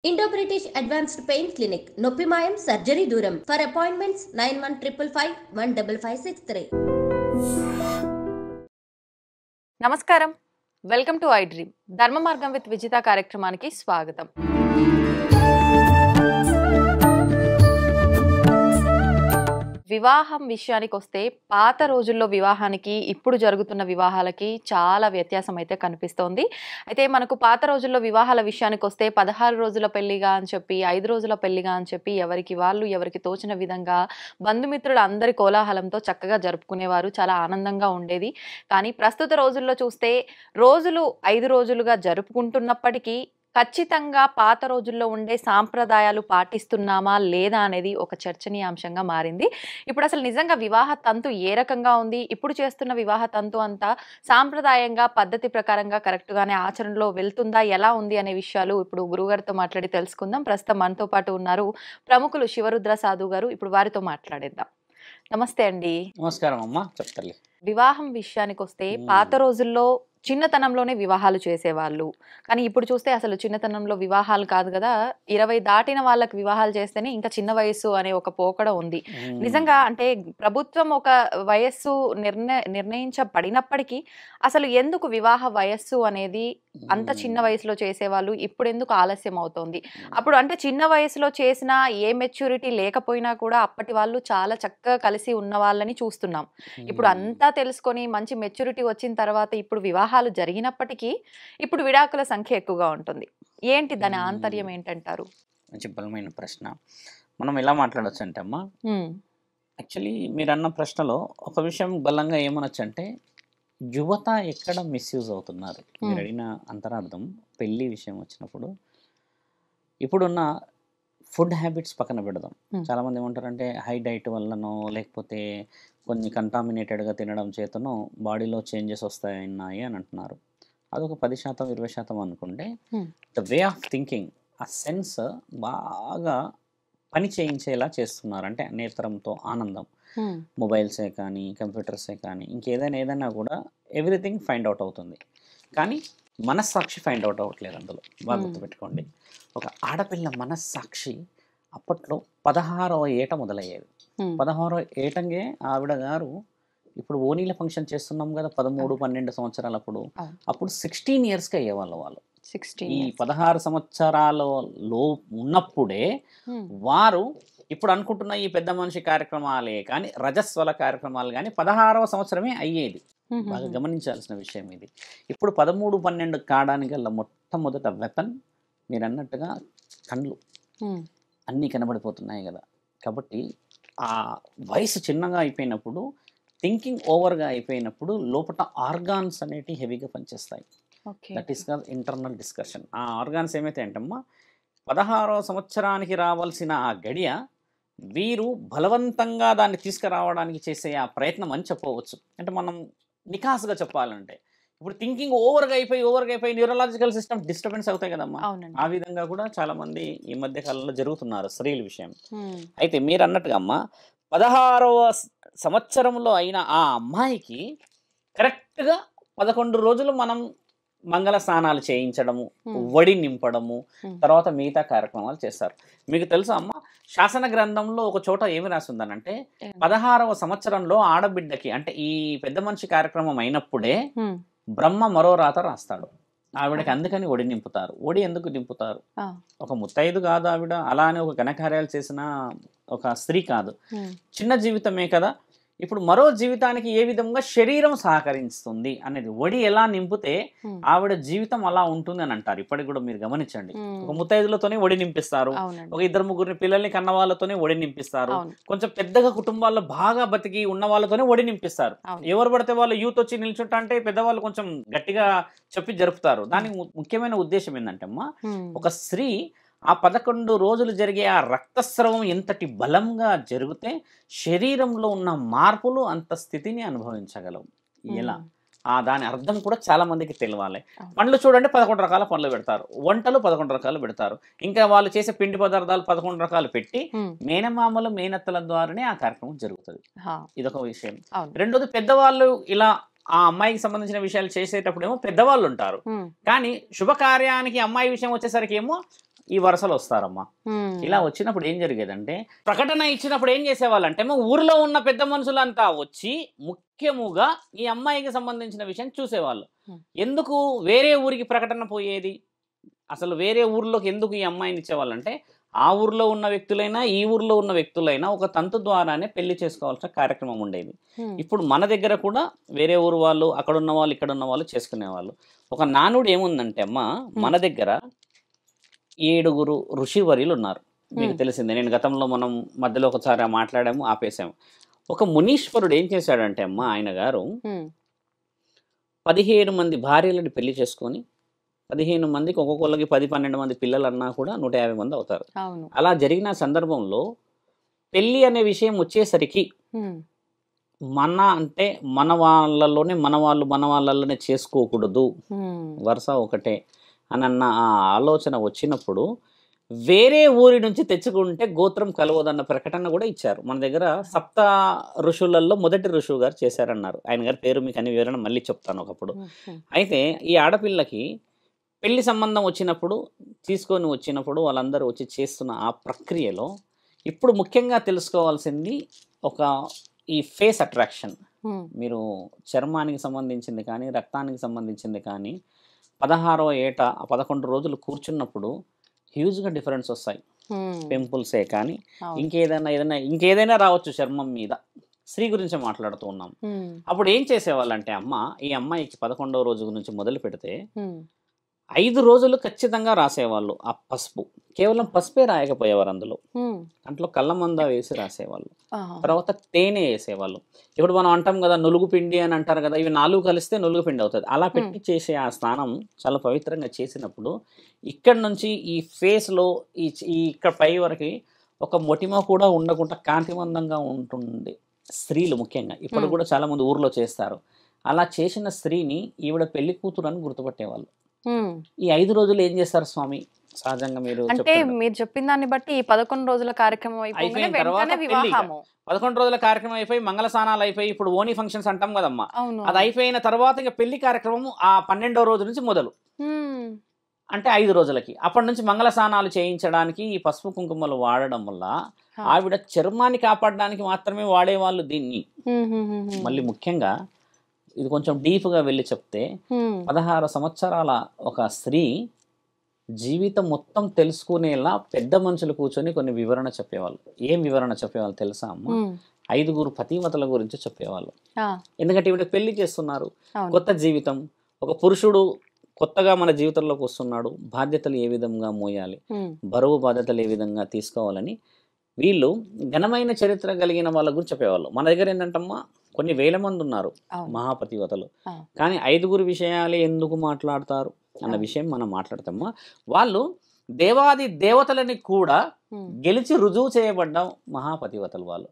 Indo-British Advanced Pain Clinic, Noppimayam Surgery Duram. For appointments 9155515563. నమస్కారం, welcome to I dream. ధర్మ మార్గం with Vijitha కార్యక్రమానికి స్వాగతం. వివాహం విషయానికి వస్తే పాత రోజుల్లో వివాహానికి ఇప్పుడు జరుగుతున్న వివాహాలకి చాలా వ్యత్యాసం అయితే కనిపిస్తోంది. అయితే మనకు పాత రోజుల్లో వివాహాల విషయానికి వస్తే 16 రోజుల పెళ్లిగా అని చెప్పి 5 రోజుల పెళ్లిగా అని చెప్పి ఎవరికి వాళ్ళు ఎవరికి తోచిన విధంగా బంధుమిత్రులు అందరి కోలాహలంతో చక్కగా జరుపుకునేవారు. చాలా ఆనందంగా ఉండేది. కానీ ప్రస్తుత రోజుల్లో చూస్తే రోజులు 5 రోజులుగా జరుపుకుంటున్నప్పటికీ ఖచ్చితంగా పాత రోజుల్లో ఉండే సాంప్రదాయాలు పాటిస్తున్నామా లేదా అనేది ఒక చర్చనీయాంశంగా మారింది. ఇప్పుడు అసలు నిజంగా వివాహ తంతు ఏ రకంగా ఉంది, ఇప్పుడు చేస్తున్న వివాహ తంతు అంతా సాంప్రదాయంగా పద్ధతి ప్రకారంగా కరెక్ట్గానే ఆచరణలో వెళ్తుందా, ఎలా ఉంది అనే విషయాలు ఇప్పుడు గురుగారితో మాట్లాడి తెలుసుకుందాం. ప్రస్తుతం మనతో పాటు ఉన్నారు ప్రముఖులు శివరుద్ర సాధు గారు. ఇప్పుడు వారితో మాట్లాడేద్దాం. నమస్తే అండి. నమస్కారం అమ్మా, చెప్తాలి. వివాహం విషయానికి వస్తే పాత రోజుల్లో చిన్నతనంలోనే వివాహాలు చేసేవాళ్ళు. కానీ ఇప్పుడు చూస్తే అసలు చిన్నతనంలో వివాహాలు కాదు కదా, 20 దాటిన వాళ్ళకి వివాహాలు చేస్తేనే ఇంకా చిన్న వయస్సు అనే ఒక పోకడ ఉంది. నిజంగా అంటే ప్రభుత్వం ఒక వయస్సు నిర్ణయించబడినప్పటికీ అసలు ఎందుకు వివాహ వయస్సు అనేది అంత చిన్న వయసులో చేసేవాళ్ళు, ఇప్పుడు ఎందుకు ఆలస్యం అవుతోంది? అప్పుడు అంటే చిన్న వయసులో చేసినా ఏ మెచ్యూరిటీ లేకపోయినా కూడా అప్పటి వాళ్ళు చాలా చక్కగా కలిసి ఉన్న వాళ్ళని చూస్తున్నాం. ఇప్పుడు అంతా తెలుసుకొని మంచి మెచ్యూరిటీ వచ్చిన తర్వాత ఇప్పుడు వివాహాలు జరిగినప్పటికీ ఇప్పుడు విడాకుల సంఖ్య ఎక్కువగా ఉంటుంది. ఏంటి దాని ఆంతర్యం ఏంటంటారు? మంచి బలమైన ప్రశ్న. మనం ఎలా మాట్లాడచ్చు అంటే అమ్మా, యాక్చువల్లీ మీరు అన్న ప్రశ్నలో ఒక విషయం బలంగా ఏమనొచ్చు అంటే, యువత ఎక్కడ మిస్యూజ్ అవుతున్నారు. మీరు అడిగిన అంతరార్థం పెళ్ళి విషయం వచ్చినప్పుడు ఇప్పుడున్న ఫుడ్ హ్యాబిట్స్ పక్కన పెడదాం. చాలామంది ఏమంటారంటే హై డైట్ వల్లనో లేకపోతే కొన్ని కంటామినేటెడ్గా తినడం చేతనో బాడీలో చేంజెస్ వస్తాయన్నాయి అని అంటున్నారు. అదొక 10% 20% అనుకుంటే ద వే ఆఫ్ థింకింగ్, ఆ సెన్స్ బాగా పని చేయించేలా చేస్తున్నారు. అంటే నేత్రంతో ఆనందం, మొబైల్సే కానీ కంప్యూటర్సే కానీ ఏదైనా కూడా ఎవ్రీథింగ్ ఫైండ్ అవుట్ అవుతుంది. కానీ మనస్సాక్షి ఫైండ్ అవుట్ అవ్వట్లేదు. అందులో బాగా గుర్తుపెట్టుకోండి, ఒక ఆడపిల్ల మనస్సాక్షి అప్పట్లో 16వ ఏట మొదలయ్యేది. 16వ ఏటంగే ఆవిడ గారు ఇప్పుడు ఓనీల ఫంక్షన్ చేస్తున్నాం కదా, 13, 12 సంవత్సరాలప్పుడు అప్పుడు 16 ఇయర్స్కి అయ్యేవాళ్ళు. వాళ్ళు ఈ 16 సంవత్సరాలలో ఉన్నప్పుడే వారు ఇప్పుడు అనుకుంటున్న ఈ పెద్ద మనిషి కార్యక్రమాలే కానీ రజస్వల కార్యక్రమాలు కానీ 16వ సంవత్సరమే అయ్యేది. బాగా గమనించాల్సిన విషయం ఇది. ఇప్పుడు 13, 12 కావడానికి గల మొట్టమొదట వెపన్ మీరు అన్నట్టుగా కళ్ళు అన్నీ కనబడిపోతున్నాయి కదా. కాబట్టి ఆ వయసు చిన్నగా అయిపోయినప్పుడు, థింకింగ్ ఓవర్గా అయిపోయినప్పుడు లోపల ఆర్గాన్స్ అనేటివి హెవీగా పనిచేస్తాయి. That is called internal discussion. ఆ ఆర్గాన్స్ ఏమైతే అంటమ్మా, 16వ సంవత్సరానికి రావాల్సిన ఆ గడియ వీరు బలవంతంగా దాన్ని తీసుకురావడానికి చేసే ఆ ప్రయత్నం అని చెప్పవచ్చు. అంటే మనం నికాసుగా చెప్పాలంటే ఇప్పుడు థింకింగ్ ఓవర్గా అయిపోయి న్యూరలాజికల్ సిస్టమ్ డిస్టర్బెన్స్ అవుతాయి కదమ్మా. ఆ విధంగా కూడా చాలా మంది ఈ మధ్య కాలంలో జరుగుతున్నారు స్త్రీల విషయం. అయితే మీరు అన్నట్టుగా అమ్మా, 16వ సంవత్సరంలో అయిన ఆ అమ్మాయికి కరెక్ట్గా 11 రోజులు మనం మంగళ స్నానాలు చేయించడము, వడి నింపడము, తర్వాత మిగతా కార్యక్రమాలు చేస్తారు. మీకు తెలుసా అమ్మ, శాసన గ్రంథంలో ఒక చోట ఏమి రాసిందనంటే 16వ సంవత్సరంలో ఆడబిడ్డకి అంటే ఈ పెద్ద మనిషి కార్యక్రమం అయినప్పుడే బ్రహ్మ మరో రాత రాస్తాడు ఆవిడకి. అందుకని ఒడి నింపుతారు. ఒడి ఎందుకు నింపుతారు? ఒక ముత్తైదు కాదు ఆవిడ, అలానే ఒక ఘనకార్యాలు చేసిన ఒక స్త్రీ కాదు, చిన్న జీవితమే కదా. ఇప్పుడు మరో జీవితానికి ఏ విధంగా శరీరం సహకరిస్తుంది అనేది, ఒడి ఎలా నింపితే ఆవిడ జీవితం అలా ఉంటుంది అని అంటారు. ఇప్పటికి కూడా మీరు గమనించండి, ఒక ముత్తైదులతోనే ఒడి నింపిస్తారు, ఒక 2-3 పిల్లల్ని కన్న వాళ్ళతోనే ఒడి నింపిస్తారు, కొంచెం పెద్దగా కుటుంబాల్లో బాగా బతికి ఉన్న వాళ్ళతోనే ఒడి నింపిస్తారు. ఎవరు పడితే వాళ్ళు యూత్ వచ్చి నిల్చుంటా అంటే పెద్దవాళ్ళు కొంచెం గట్టిగా చెప్పి జరుపుతారు. దానికి ముఖ్యమైన ఉద్దేశం ఏంటంటే అమ్మా, ఒక స్త్రీ ఆ 11 రోజులు జరిగే ఆ రక్తస్రవం ఎంతటి బలంగా జరిగితే శరీరంలో ఉన్న మార్పులు అంత స్థితిని అనుభవించగలవు. ఎలా దాని అర్థం కూడా చాలా మందికి తెలియాలి. పండ్లు చూడండి, 11 రకాల పండ్లు పెడతారు, వంటలు 11 రకాలు పెడతారు, ఇంకా వాళ్ళు చేసే పిండి పదార్థాలు 11 రకాలు పెట్టి మేనమామలు మేనత్తల ద్వారానే ఆ కార్యక్రమం జరుగుతుంది. ఇదొక విషయం. రెండోది, పెద్దవాళ్ళు ఇలా ఆ అమ్మాయికి సంబంధించిన విషయాలు చేసేటప్పుడు ఏమో పెద్దవాళ్ళు ఉంటారు, కానీ శుభకార్యానికి అమ్మాయి విషయం వచ్చేసరికి ఏమో ఈ వరుసలు వస్తారమ్మా. ఇలా వచ్చినప్పుడు ఏం జరిగేదంటే ప్రకటన ఇచ్చినప్పుడు ఏం చేసేవాళ్ళంటే ఊరిలో ఉన్న పెద్ద మనుషులంతా వచ్చి ముఖ్యముగా ఈ అమ్మాయికి సంబంధించిన విషయం చూసేవాళ్ళు. ఎందుకు వేరే ఊరికి ప్రకటన పోయేది, అసలు వేరే ఊర్లోకి ఎందుకు ఈ అమ్మాయిని ఇచ్చేవాళ్ళంటే ఆ ఊర్లో ఉన్న వ్యక్తులైనా ఈ ఊర్లో ఉన్న వ్యక్తులైనా ఒక తంతు ద్వారానే పెళ్లి చేసుకోవాల్సిన కార్యక్రమం ఉండేది. ఇప్పుడు మన దగ్గర కూడా వేరే ఊరు వాళ్ళు, అక్కడ ఉన్న వాళ్ళు, ఇక్కడ ఉన్న వాళ్ళు చేసుకునేవాళ్ళు. ఒక నానుడు ఏముందంటే అమ్మ, మన దగ్గర 7 ఋషివర్యులు ఉన్నారు. మీకు తెలిసిందే, నేను గతంలో మనం మధ్యలో ఒకసారి మాట్లాడాము, ఆపేసాము. ఒక మునీశ్వరుడు ఏం చేశాడంటే అమ్మ, ఆయన గారు 15 మంది భార్యలను పెళ్లి చేసుకొని 15 మందికి ఒక్కొక్కళ్ళకి 10-12 మంది పిల్లలు అన్నా కూడా 150 మంది అవుతారు. అలా జరిగిన సందర్భంలో పెళ్లి అనే విషయం వచ్చేసరికి మన వాళ్ళలోనే మన వాళ్ళలోనే చేసుకోకూడదు, వరుస ఒకటే అని అన్న ఆ ఆలోచన వచ్చినప్పుడు వేరే ఊరి నుంచి తెచ్చుకుంటే గోత్రం కలవదన్న ప్రకటన కూడా ఇచ్చారు. మన దగ్గర 7 ఋషులలో మొదటి ఋషువు గారు చేశారన్నారు. ఆయన గారి పేరు మీకు అన్ని వివరణ మళ్ళీ చెప్తాను ఒకప్పుడు. అయితే ఈ ఆడపిల్లకి పెళ్లి సంబంధం వచ్చినప్పుడు, తీసుకొని వచ్చినప్పుడు వాళ్ళందరూ వచ్చి చేస్తున్న ఆ ప్రక్రియలో ఇప్పుడు ముఖ్యంగా తెలుసుకోవాల్సింది ఈ ఫేస్ అట్రాక్షన్. మీరు చర్మానికి సంబంధించింది కానీ రక్తానికి సంబంధించింది కానీ 16వ ఏట 11 రోజులు కూర్చున్నప్పుడు హ్యూజ్గా డిఫరెన్స్ వస్తాయి. పింపుల్సే కానీ ఇంకేదైనా రావచ్చు చర్మం మీద. స్త్రీ గురించి మాట్లాడుతూ ఉన్నాం. అప్పుడు ఏం చేసేవాళ్ళంటే అమ్మ, ఈ అమ్మాయికి 11వ రోజు నుంచి మొదలు పెడితే 5 రోజులు ఖచ్చితంగా రాసేవాళ్ళు ఆ పసుపు. కేవలం పసుపే రాయకపోయేవారు, దాంట్లో కళ్ళమంద వేసి రాసేవాళ్ళు. తర్వాత తేనె వేసేవాళ్ళు. ఇప్పుడు మనం అంటాం కదా నులుగు పిండి అని అంటారు కదా, ఇవి 4 కలిస్తే నులుగు పిండి అవుతుంది. అలా పెట్టి చేసే ఆ స్నానం చాలా పవిత్రంగా చేసినప్పుడు ఇక్కడ నుంచి ఈ ఫేస్లో ఇక్కడ పై వరకు ఒక మొటిమ కూడా ఉండకుండా కాంతివంతంగా ఉంటుంది. స్త్రీలు ముఖ్యంగా ఇప్పుడు కూడా చాలా మంది ఊర్లో చేస్తారు. అలా చేసిన స్త్రీని ఈవిడ పెళ్లి కూతురు అని గుర్తుపట్టేవాళ్ళు. ఈ 5 రోజులు ఏం చేస్తారు స్వామి? సహజంగా మీరు చెప్పిన దాన్ని బట్టి ఈ 11 రోజుల కార్యక్రమం అయిపోయిన తర్వాత 11 రోజుల కార్యక్రమం అయిపోయి మంగళ స్నానాలు అయిపోయి ఇప్పుడు ఓనీ ఫంక్షన్స్ అంటాం కదమ్మా, అది అయిపోయిన తర్వాత ఇంకా పెళ్లి కార్యక్రమం ఆ 12వ రోజు నుంచి మొదలు. అంటే 5 రోజులకి అప్పటి నుంచి మంగళ స్నానాలు చేయించడానికి ఈ పసుపు కుంకుమలు వాడడం వల్ల ఆవిడ చర్మాన్ని కాపాడడానికి మాత్రమే వాడేవాళ్ళు దీన్ని. మళ్ళీ ముఖ్యంగా ఇది కొంచెం డీప్గా వెళ్ళి చెప్తే 16 సంవత్సరాల ఒక స్త్రీ జీవితం మొత్తం తెలుసుకునేలా పెద్ద మనుషులు కూర్చొని కొన్ని వివరణ చెప్పేవాళ్ళు. ఏం వివరణ చెప్పేవాళ్ళు తెలుసా అమ్మ? 5 పతివతల గురించి చెప్పేవాళ్ళు. ఎందుకంటే ఇవిడ పెళ్లి చేస్తున్నారు, కొత్త జీవితం, ఒక పురుషుడు కొత్తగా మన జీవితంలోకి వస్తున్నాడు, బాధ్యతలు ఏ విధంగా మోయాలి, బరువు బాధ్యతలు ఏ విధంగా తీసుకోవాలని వీళ్ళు ఘనమైన చరిత్ర కలిగిన వాళ్ళ గురించి చెప్పేవాళ్ళు. మన దగ్గర ఏంటంటమ్మా కొన్ని వేల మంది ఉన్నారు మహాపతివతలు, కానీ 5 విషయాలే ఎందుకు మాట్లాడతారు అన్న విషయం మనం మాట్లాడతామా. వాళ్ళు దేవాది దేవతలని కూడా గెలిచి రుజువు చేయబడ్డ మహాపతివతలు వాళ్ళు.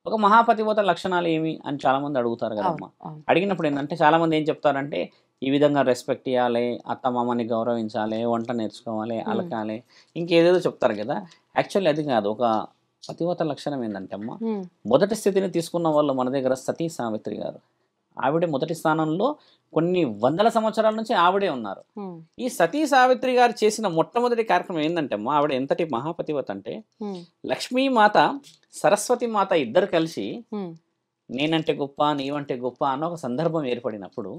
ఒక మహాపతివత లక్షణాలు ఏమి అని చాలా మంది అడుగుతారు కదమ్మా. అడిగినప్పుడు ఏంటంటే చాలా మంది ఏం చెప్తారంటే ఈ విధంగా రెస్పెక్ట్ ఇవ్వాలి, అత్తమామని గౌరవించాలి, వంట నేర్చుకోవాలి, అలకాలి, ఇంకేదేదో చెప్తారు కదా. యాక్చువల్లీ అది కాదు. ఒక పతివత లక్షణం ఏంటంటే అమ్మ, మొదటి స్థితిని తీసుకున్న వాళ్ళు మన దగ్గర సతీ సావిత్రి గారు. ఆవిడే మొదటి స్థానంలో కొన్ని వందల సంవత్సరాల నుంచి ఆవిడే ఉన్నారు. ఈ సతీ సావిత్రి గారు చేసిన మొట్టమొదటి కార్యక్రమం ఏంటంటే అమ్మ, ఆవిడ ఎంతటి మహాపతివత అంటే లక్ష్మీమాత సరస్వతి మాత ఇద్దరు కలిసి నేనంటే గొప్ప నీవంటే గొప్ప అన్న ఒక సందర్భం ఏర్పడినప్పుడు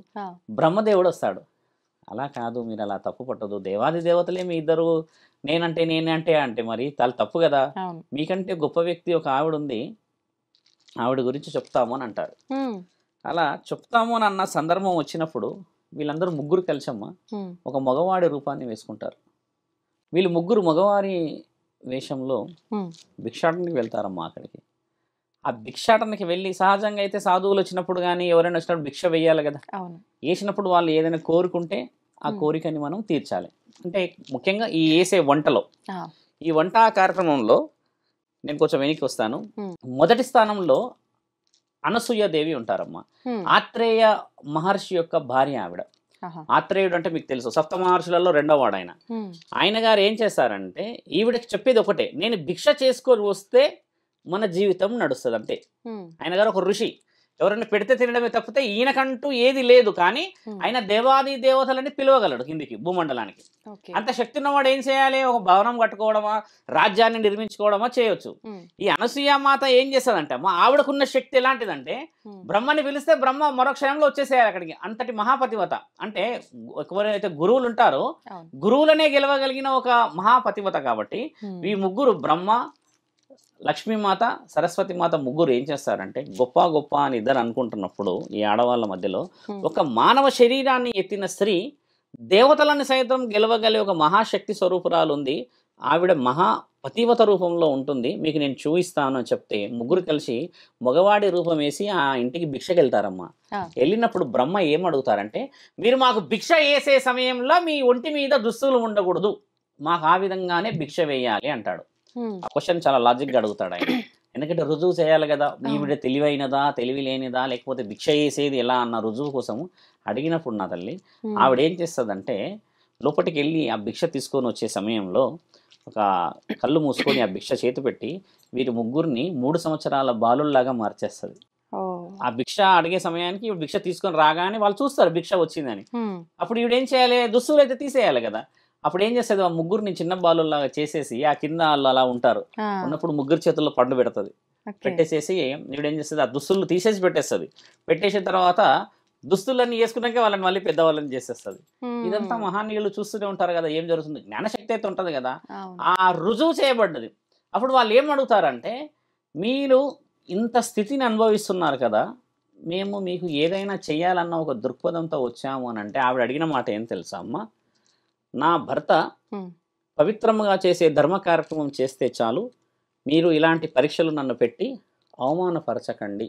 బ్రహ్మదేవుడు వస్తాడు. అలా కాదు, మీరు అలా తప్పు పట్టదు, దేవాది దేవతలే మీ ఇద్దరు నేనంటే అంటే మరి చాలా తప్పు కదా, మీకంటే గొప్ప వ్యక్తి ఒక ఆవిడ ఉంది, ఆవిడ గురించి చెప్తాము అని అంటారు. అలా చెప్తాము అని అన్న సందర్భం వచ్చినప్పుడు వీళ్ళందరూ ముగ్గురు కలిసమ్మా ఒక మగవాడి రూపాన్ని వేసుకుంటారు. వీళ్ళు ముగ్గురు మగవారి వేషంలో భిక్షాటనకి వెళ్తారమ్మా. అక్కడికి ఆ భిక్షాటనకి వెళ్ళి సహజంగా అయితే సాధువులు వచ్చినప్పుడు కానీ ఎవరైనా వచ్చినప్పుడు భిక్ష వేయాలి కదా, వేసినప్పుడు వాళ్ళు ఏదైనా కోరుకుంటే ఆ కోరికని మనం తీర్చాలి. అంటే ముఖ్యంగా ఈ వేసే వంటలో ఈ వంట కార్యక్రమంలో నేను కొంచెం వెనక్కి వస్తాను. మొదటి స్థానంలో అనసూయాదేవి ఉంటారమ్మా. ఆత్రేయ మహర్షి యొక్క భార్య ఆవిడ. ఆత్రేయుడు అంటే మీకు తెలుసు, 7 మహర్షులలో 2వ వాడు ఆయన. ఆయన గారు ఏం చేస్తారంటే ఈవిడకి చెప్పేది ఒకటే, నేను భిక్ష చేసుకొని వస్తే మన జీవితం నడుస్తుంది అంతే. ఆయన గారు ఒక ఋషి, ఎవరైనా పెడితే తినడమే తప్పితే ఈయనకంటూ ఏది లేదు. కానీ ఆయన దేవాది దేవతలని పిలవగలడు కిందికి భూమండలానికి. అంత శక్తి ఉన్నవాడు ఏం చేయాలి? ఒక భవనం కట్టుకోవడమా, రాజ్యాన్ని నిర్మించుకోవడమా చేయొచ్చు. ఈ అనసూయామాత ఏం చేస్తుందంటే అమ్మ, ఆవిడకున్న శక్తి ఎలాంటిదంటే బ్రహ్మని పిలిస్తే బ్రహ్మ మరో క్షణంలో వచ్చేసేయాలి అక్కడికి. అంతటి మహాపతివత. అంటే ఎవరైతే గురువులు ఉంటారో గురువులనే గెలవగలిగిన ఒక మహాపతివత. కాబట్టి ఈ ముగ్గురు బ్రహ్మ, లక్ష్మీమాత, సరస్వతి మాత ముగ్గురు ఏం చేస్తారంటే గొప్ప గొప్ప అని ఇద్దరు అనుకుంటున్నప్పుడు ఈ ఆడవాళ్ళ మధ్యలో ఒక మానవ శరీరాన్ని ఎత్తిన స్త్రీ దేవతలను సైతం గెలవగలిగే ఒక మహాశక్తి స్వరూపురాలు ఉంది. ఆవిడ మహా పతివత రూపంలో ఉంటుంది, మీకు నేను చూపిస్తాను అని చెప్తే ముగ్గురు కలిసి మగవాడి రూపం వేసి ఆ ఇంటికి భిక్షకి వెళ్తారమ్మా. వెళ్ళినప్పుడు బ్రహ్మ ఏం అడుగుతారంటే, మీరు మాకు భిక్ష వేసే సమయంలో మీ ఒంటి మీద దుస్తులు ఉండకూడదు, మాకు ఆ విధంగానే భిక్ష వేయాలి అంటాడు. ఆ క్వశ్చన్ చాలా లాజిక్గా అడుగుతాడు ఆయన. ఎందుకంటే రుజువు చేయాలి కదా, ఈవిడ తెలివైనదా తెలివి లేనిదా లేకపోతే భిక్ష వేసేది ఎలా అన్న రుజువు కోసం అడిగినప్పుడు నా తల్లి ఆవిడ ఏం చేస్తుందంటే లోపలికి వెళ్ళి ఆ భిక్ష తీసుకొని వచ్చే సమయంలో ఒక కళ్ళు మూసుకొని ఆ భిక్ష చేతి పెట్టి వీరి ముగ్గురిని 3 సంవత్సరాల బాలుల్లాగా మార్చేస్తుంది. ఆ భిక్ష అడిగే సమయానికి భిక్ష తీసుకొని రాగానే వాళ్ళు చూస్తారు భిక్ష వచ్చిందని. అప్పుడు ఈవిడేం చేయాలి? దుస్తులు అయితే తీసేయాలి కదా. అప్పుడు ఏం చేస్తుంది? ఆ ముగ్గురిని చిన్న బాలుల్లాగా చేసేసి ఆ కింద వాళ్ళు అలా ఉంటారు ఉన్నప్పుడు ముగ్గురు చేతుల్లో పండు పెడుతుంది. పెట్టేసేసి ఈవిడేం చేస్తుంది? ఆ దుస్తులు తీసేసి పెట్టేస్తుంది. పెట్టేసిన తర్వాత దుస్తులన్నీ వేసుకున్నాక వాళ్ళని మళ్ళీ పెద్దవాళ్ళని చేసేస్తుంది. ఇదంతా మహానీయులు చూస్తూనే ఉంటారు కదా ఏం జరుగుతుంది. జ్ఞానశక్తి అయితే ఉంటుంది కదా, ఆ రుజువు చేయబడ్డది. అప్పుడు వాళ్ళు ఏం అడుగుతారంటే, మీరు ఇంత స్థితిని అనుభవిస్తున్నారు కదా, మేము మీకు ఏదైనా చేయాలన్న ఒక దృక్పథంతో వచ్చాము అని అంటే ఆవిడ అడిగిన మాట ఏం తెలుసా అమ్మ, నా భర్త పవిత్రముగా చేసే ధర్మ కార్యక్రమం చేస్తే చాలు, మీరు ఇలాంటి పరీక్షలు నన్ను పెట్టి అవమానపరచకండి.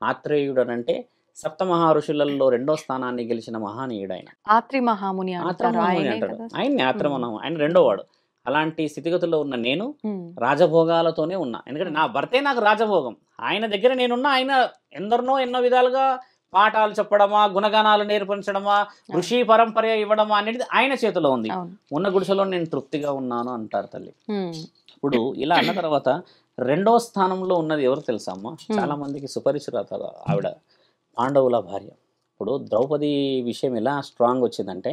ఆత్రేయుడు అంటే సప్తమహా ఋషులలో 2వ స్థానాన్ని గెలిచిన మహానీయుడు ఆయన. ఆత్రి మహాముని అంటాడు ఆయన్ని ఆత్రమహా, ఆయన 2వ వాడు. అలాంటి స్థితిగతుల్లో ఉన్న నేను రాజభోగాలతోనే ఉన్నా. ఎందుకంటే నా భర్తే నాకు రాజభోగం. ఆయన దగ్గర నేనున్నా. ఆయన ఎన్నో విధాలుగా పాఠాలు చెప్పడమా, గుణగానాలు నేర్పించడమా, ఋషి పరంపర ఇవ్వడమా అనేది ఆయన చేతిలో ఉంది. ఉన్న గుడిసెలో నేను తృప్తిగా ఉన్నాను అంటారు తల్లి. ఇప్పుడు ఇలా అన్న తర్వాత 2వ స్థానంలో ఉన్నది ఎవరు తెలుసా అమ్మ? చాలా మందికి సుపరిచిత ఆవిడ, పాండవుల భార్య. ఇప్పుడు ద్రౌపది విషయం ఎలా స్ట్రాంగ్ వచ్చిందంటే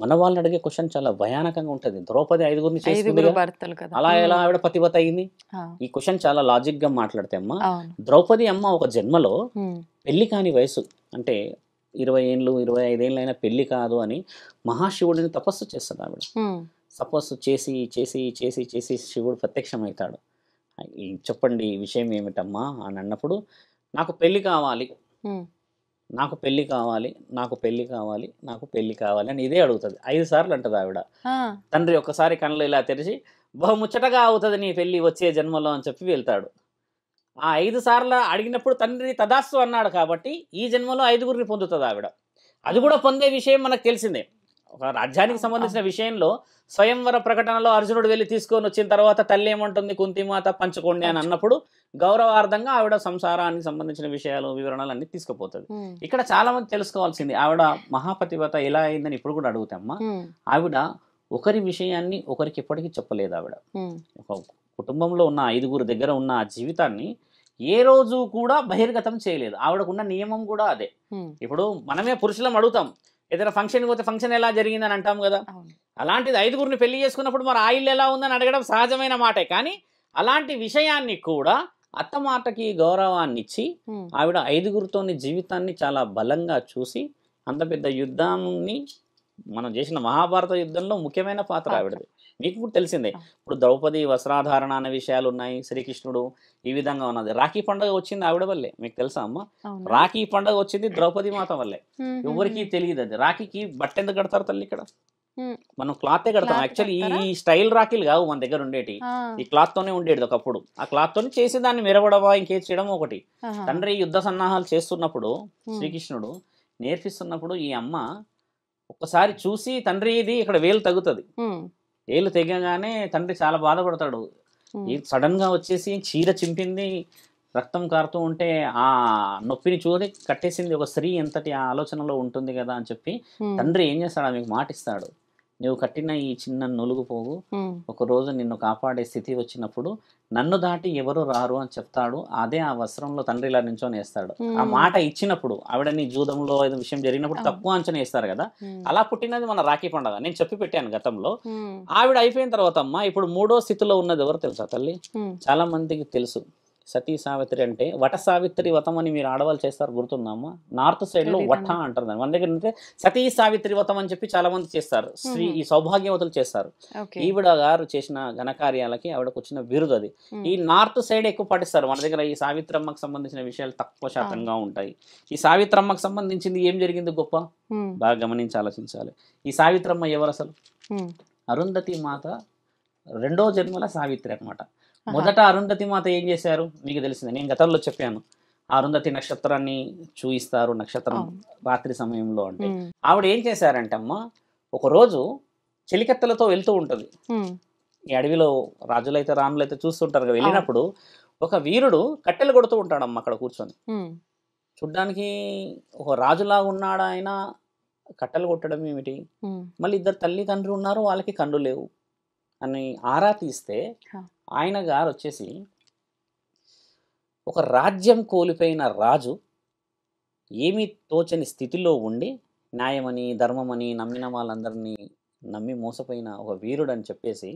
మన వాళ్ళని అడిగే క్వశ్చన్ చాలా భయానకంగా ఉంటుంది. ద్రౌపది 5గురిని చేసుకుంది, అలా ఎలా ఆవిడ పతివత అయింది? ఈ క్వశ్చన్ చాలా లాజిక్ గా మాట్లాడితే అమ్మ, ద్రౌపది అమ్మ ఒక జన్మలో పెళ్లి కాని వయసు అంటే 20 ఏళ్ళు 25 ఏళ్ళు అయినా పెళ్లి కాదు అని మహాశివుడిని తపస్సు చేస్తుంది ఆవిడ. తపస్సు చేసి చేసి చేసి చేసి శివుడు ప్రత్యక్షమవుతాడు. చెప్పండి విషయం ఏమిటమ్మా అని అన్నప్పుడు, నాకు పెళ్లి కావాలి, నాకు పెళ్లి కావాలి, నాకు పెళ్లి కావాలి, నాకు పెళ్లి కావాలి అని ఇదే అడుగుతుంది. 5 సార్లు అంటది ఆవిడ. తండ్రి ఒక్కసారి కళ్ళు ఇలా తెరిచి, బహుముచ్చటగా అవుతుంది నీ పెళ్లి వచ్చే జన్మలో అని చెప్పి వెళ్తాడు. ఆ 5 సార్లు అడిగినప్పుడు తండ్రి తదాస్తు అన్నాడు కాబట్టి ఈ జన్మలో 5గురిని పొందుతుంది ఆవిడ. అది కూడా పొందే విషయం మనకు తెలిసిందే. ఒక రాజ్యానికి సంబంధించిన విషయంలో స్వయంవర ప్రకటనలో అర్జునుడు వెళ్ళి తీసుకొని వచ్చిన తర్వాత తల్లి ఏమంటుంది, కుంతిమాత పంచుకోండి అని అన్నప్పుడు గౌరవార్థంగా ఆవిడ సంసారానికి సంబంధించిన విషయాలు వివరణలు అన్ని తీసుకుపోతుంది. ఇక్కడ చాలా మంది తెలుసుకోవాల్సింది, ఆవిడ మహాపతివత ఎలా అయిందని ఇప్పుడు కూడా అడుగుతామ్మా. ఆవిడ ఒకరి విషయాన్ని ఒకరికి ఎప్పటికీ చెప్పలేదు. ఆవిడ ఒక కుటుంబంలో ఉన్న 5గురు దగ్గర ఉన్న ఆ జీవితాన్ని ఏ రోజు కూడా బహిర్గతం చేయలేదు. ఆవిడకున్న నియమం కూడా అదే. ఇప్పుడు మనమే పురుషులం అడుగుతాం, ఏదైనా ఫంక్షన్కి పోతే ఫంక్షన్ ఎలా జరిగిందని అంటాం కదా. అలాంటిది 5గురిని పెళ్లి చేసుకున్నప్పుడు మరి ఆ ఇల్లు ఎలా ఉందని అడగడం సహజమైన మాటే. కానీ అలాంటి విషయాన్ని కూడా అత్త మాటకి గౌరవాన్ని ఇచ్చి ఆవిడ 5గురితోని జీవితాన్ని చాలా బలంగా చూసి అంత పెద్ద యుద్ధాన్ని మనం చేసిన మహాభారత యుద్ధంలో ముఖ్యమైన పాత్ర ఆవిడది. మీకు కూడా తెలిసిందే. ఇప్పుడు ద్రౌపది వస్త్రాధారణ అనే విషయాలు ఉన్నాయి, శ్రీకృష్ణుడు ఈ విధంగా ఉన్నది. రాఖీ పండుగ వచ్చింది ఆవిడ వల్లే. మీకు తెలుసా అమ్మ? రాఖీ పండుగ వచ్చింది ద్రౌపది మాత వల్లే. ఎవరికి తెలియదు అది. రాఖీకి బట్ట ఎందుకు కడతారు తల్లి? ఇక్కడ మనం క్లాతే కడతాం. యాక్చువల్లీ ఈ స్టైల్ రాఖీలు కావు మన దగ్గర ఉండేటి, ఈ క్లాత్ తోనే ఉండేది ఒకప్పుడు. ఆ క్లాత్ తోని చేసి దాన్ని మెరవడమా ఇంకేం చేయడం ఒకటి. తండ్రి యుద్ధ సన్నాహాలు చేస్తున్నప్పుడు శ్రీకృష్ణుడు నేర్పిస్తున్నప్పుడు ఈ అమ్మ ఒక్కసారి చూసి తండ్రి ఇది ఇక్కడ వేలు తగ్గుతుంది, వేలు తెగగానే తండ్రి చాలా బాధపడతాడు. సడన్ గా వచ్చేసి చీర చింపింది, రక్తం కారుతూ ఉంటే ఆ నొప్పిని చూసి కట్టేసింది ఒక స్త్రీ ఎంతటి ఆ ఆలోచనలో ఉంటుంది కదా అని చెప్పి తండ్రి ఏం చేస్తాడు, ఆమెకు మాటిస్తాడు, నువ్వు కట్టిన ఈ చిన్న నులుగు పోగు ఒకరోజు నిన్ను కాపాడే స్థితి వచ్చినప్పుడు నన్ను దాటి ఎవరు రారు అని చెప్తాడు. అదే ఆ వస్త్రంలో తండ్రి ఇలా నించొని వేస్తాడు. ఆ మాట ఇచ్చినప్పుడు ఆవిడని జూదంలో ఏదో విషయం జరిగినప్పుడు తక్కువ అంచనా వేస్తారు కదా, అలా పుట్టినది మన రాఖీ పండుగ. నేను చెప్పి పెట్టాను గతంలో. ఆవిడ అయిపోయిన తర్వాత అమ్మ ఇప్పుడు మూడో స్థితిలో ఉన్నది ఎవరు తెలుసా తల్లి? చాలా మందికి తెలుసు. సతీ సావిత్రి అంటే వట సావిత్రి వ్రతం అని మీరు ఆడవాళ్ళు చేస్తారు, గుర్తుందమ్మా? నార్త్ సైడ్ లో వట అంటారు దాన్ని. మన దగ్గర అంటే సతీ సావిత్రి వ్రతం అని చెప్పి చాలా మంది చేస్తారు. ఈ సౌభాగ్యవతులు చేస్తారు. ఈవిడ గారు చేసిన ఘనకార్యాలకి ఆవిడకు వచ్చిన బిరుదు అది. ఈ నార్త్ సైడ్ ఎక్కువ పాటిస్తారు. మన దగ్గర ఈ సావిత్రమ్మకు సంబంధించిన విషయాలు తక్కువ శాతంగా ఉంటాయి. ఈ సావిత్రమ్మకు సంబంధించింది ఏం జరిగింది గొప్ప, బాగా గమనించి ఆలోచించాలి. ఈ సావిత్రమ్మ ఎవరు అసలు? అరుంధతి మాత రెండో జన్మల సావిత్రి అనమాట. మొదట అరుంధతి మాత ఏం చేశారు మీకు తెలిసింది, నేను గతంలో చెప్పాను. అరుంధతి నక్షత్రాన్ని చూయిస్తారు, నక్షత్రం రాత్రి సమయంలో. అంటే ఆవిడ ఏం చేశారంటే అమ్మ, ఒకరోజు చెలికత్తెలతో వెళ్తూ ఉంటుంది. ఈ అడవిలో రాజులైతే రాణులైతే చూస్తుంటారు కదా, వెళ్ళినప్పుడు ఒక వీరుడు కట్టెలు కొడుతూ ఉంటాడమ్మ అక్కడ కూర్చొని. చూడ్డానికి ఒక రాజులా ఉన్నాడు ఆయన, కట్టెలు కొట్టడం ఏమిటి? మళ్ళీ ఇద్దరు తల్లి తండ్రి ఉన్నారు, వాళ్ళకి కళ్ళు లేవు అని ఆరా తీస్తే ఆయన గారు వచ్చేసి ఒక రాజ్యం కోల్పోయిన రాజు ఏమీ తోచని స్థితిలో ఉండి న్యాయమని ధర్మమని నమ్మిన వాళ్ళందరినీ నమ్మి మోసపోయిన ఒక వీరుడు అని చెప్పేసి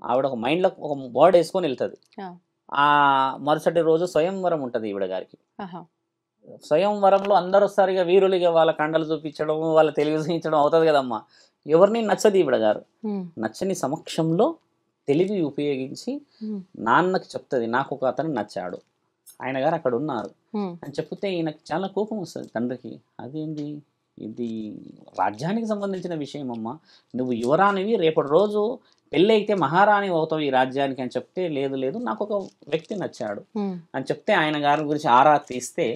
ఆవిడ ఒక మైండ్లో ఒక బోర్డు వేసుకొని వెళ్తుంది. ఆ మరుసటి రోజు స్వయంవరం ఉంటుంది ఈవిడ గారికి. స్వయంవరంలో అందరూ వస్తారు, ఇక వీరులుగా వాళ్ళ కండలు చూపించడం, వాళ్ళ తెలివి చూపించడం అవుతుంది కదమ్మా. ఎవరిని నచ్చదు ఈవిడ గారు. నచ్చని సమక్షంలో తెలివి ఉపయోగించి నాన్నకి చెప్తుంది, నాకు ఒక అతను నచ్చాడు, ఆయన గారు అక్కడ ఉన్నారు అని చెప్తే ఈయనకి చాలా కోపం వస్తుంది తండ్రికి. అదేంటి, ఇది రాజ్యానికి సంబంధించిన విషయం అమ్మ, నువ్వు యువరానివి, రేపటి రోజు పెళ్ళి అయితే మహారాణి అవుతావు ఈ రాజ్యానికి అని చెప్తే, లేదు లేదు నాకు ఒక వ్యక్తి నచ్చాడు అని చెప్తే ఆయన గారి గురించి ఆరా తీస్తే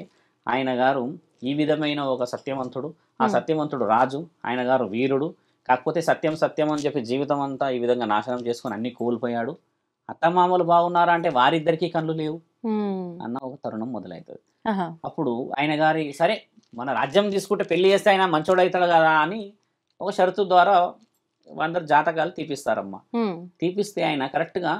ఆయన గారు ఈ విధమైన ఒక సత్యవంతుడు, ఆ సత్యవంతుడు రాజు, ఆయన గారు వీరుడు, కాకపోతే సత్యం సత్యం అని చెప్పి జీవితం అంతా ఈ విధంగా నాశనం చేసుకొని అన్ని కోల్పోయాడు. అత్తమామలు బాగున్నారా అంటే వారిద్దరికీ కళ్ళు లేవు అన్న ఒక తరుణం మొదలవుతుంది. అప్పుడు ఆయన గారి సరే మన రాజ్యం తీసుకుంటే పెళ్లి చేస్తే ఆయన మంచోడు అవుతాడు కదా అని ఒక షరతు ద్వారా అందరు జాతకాలు తీపిస్తారమ్మా. తీపిస్తే ఆయన కరెక్ట్గా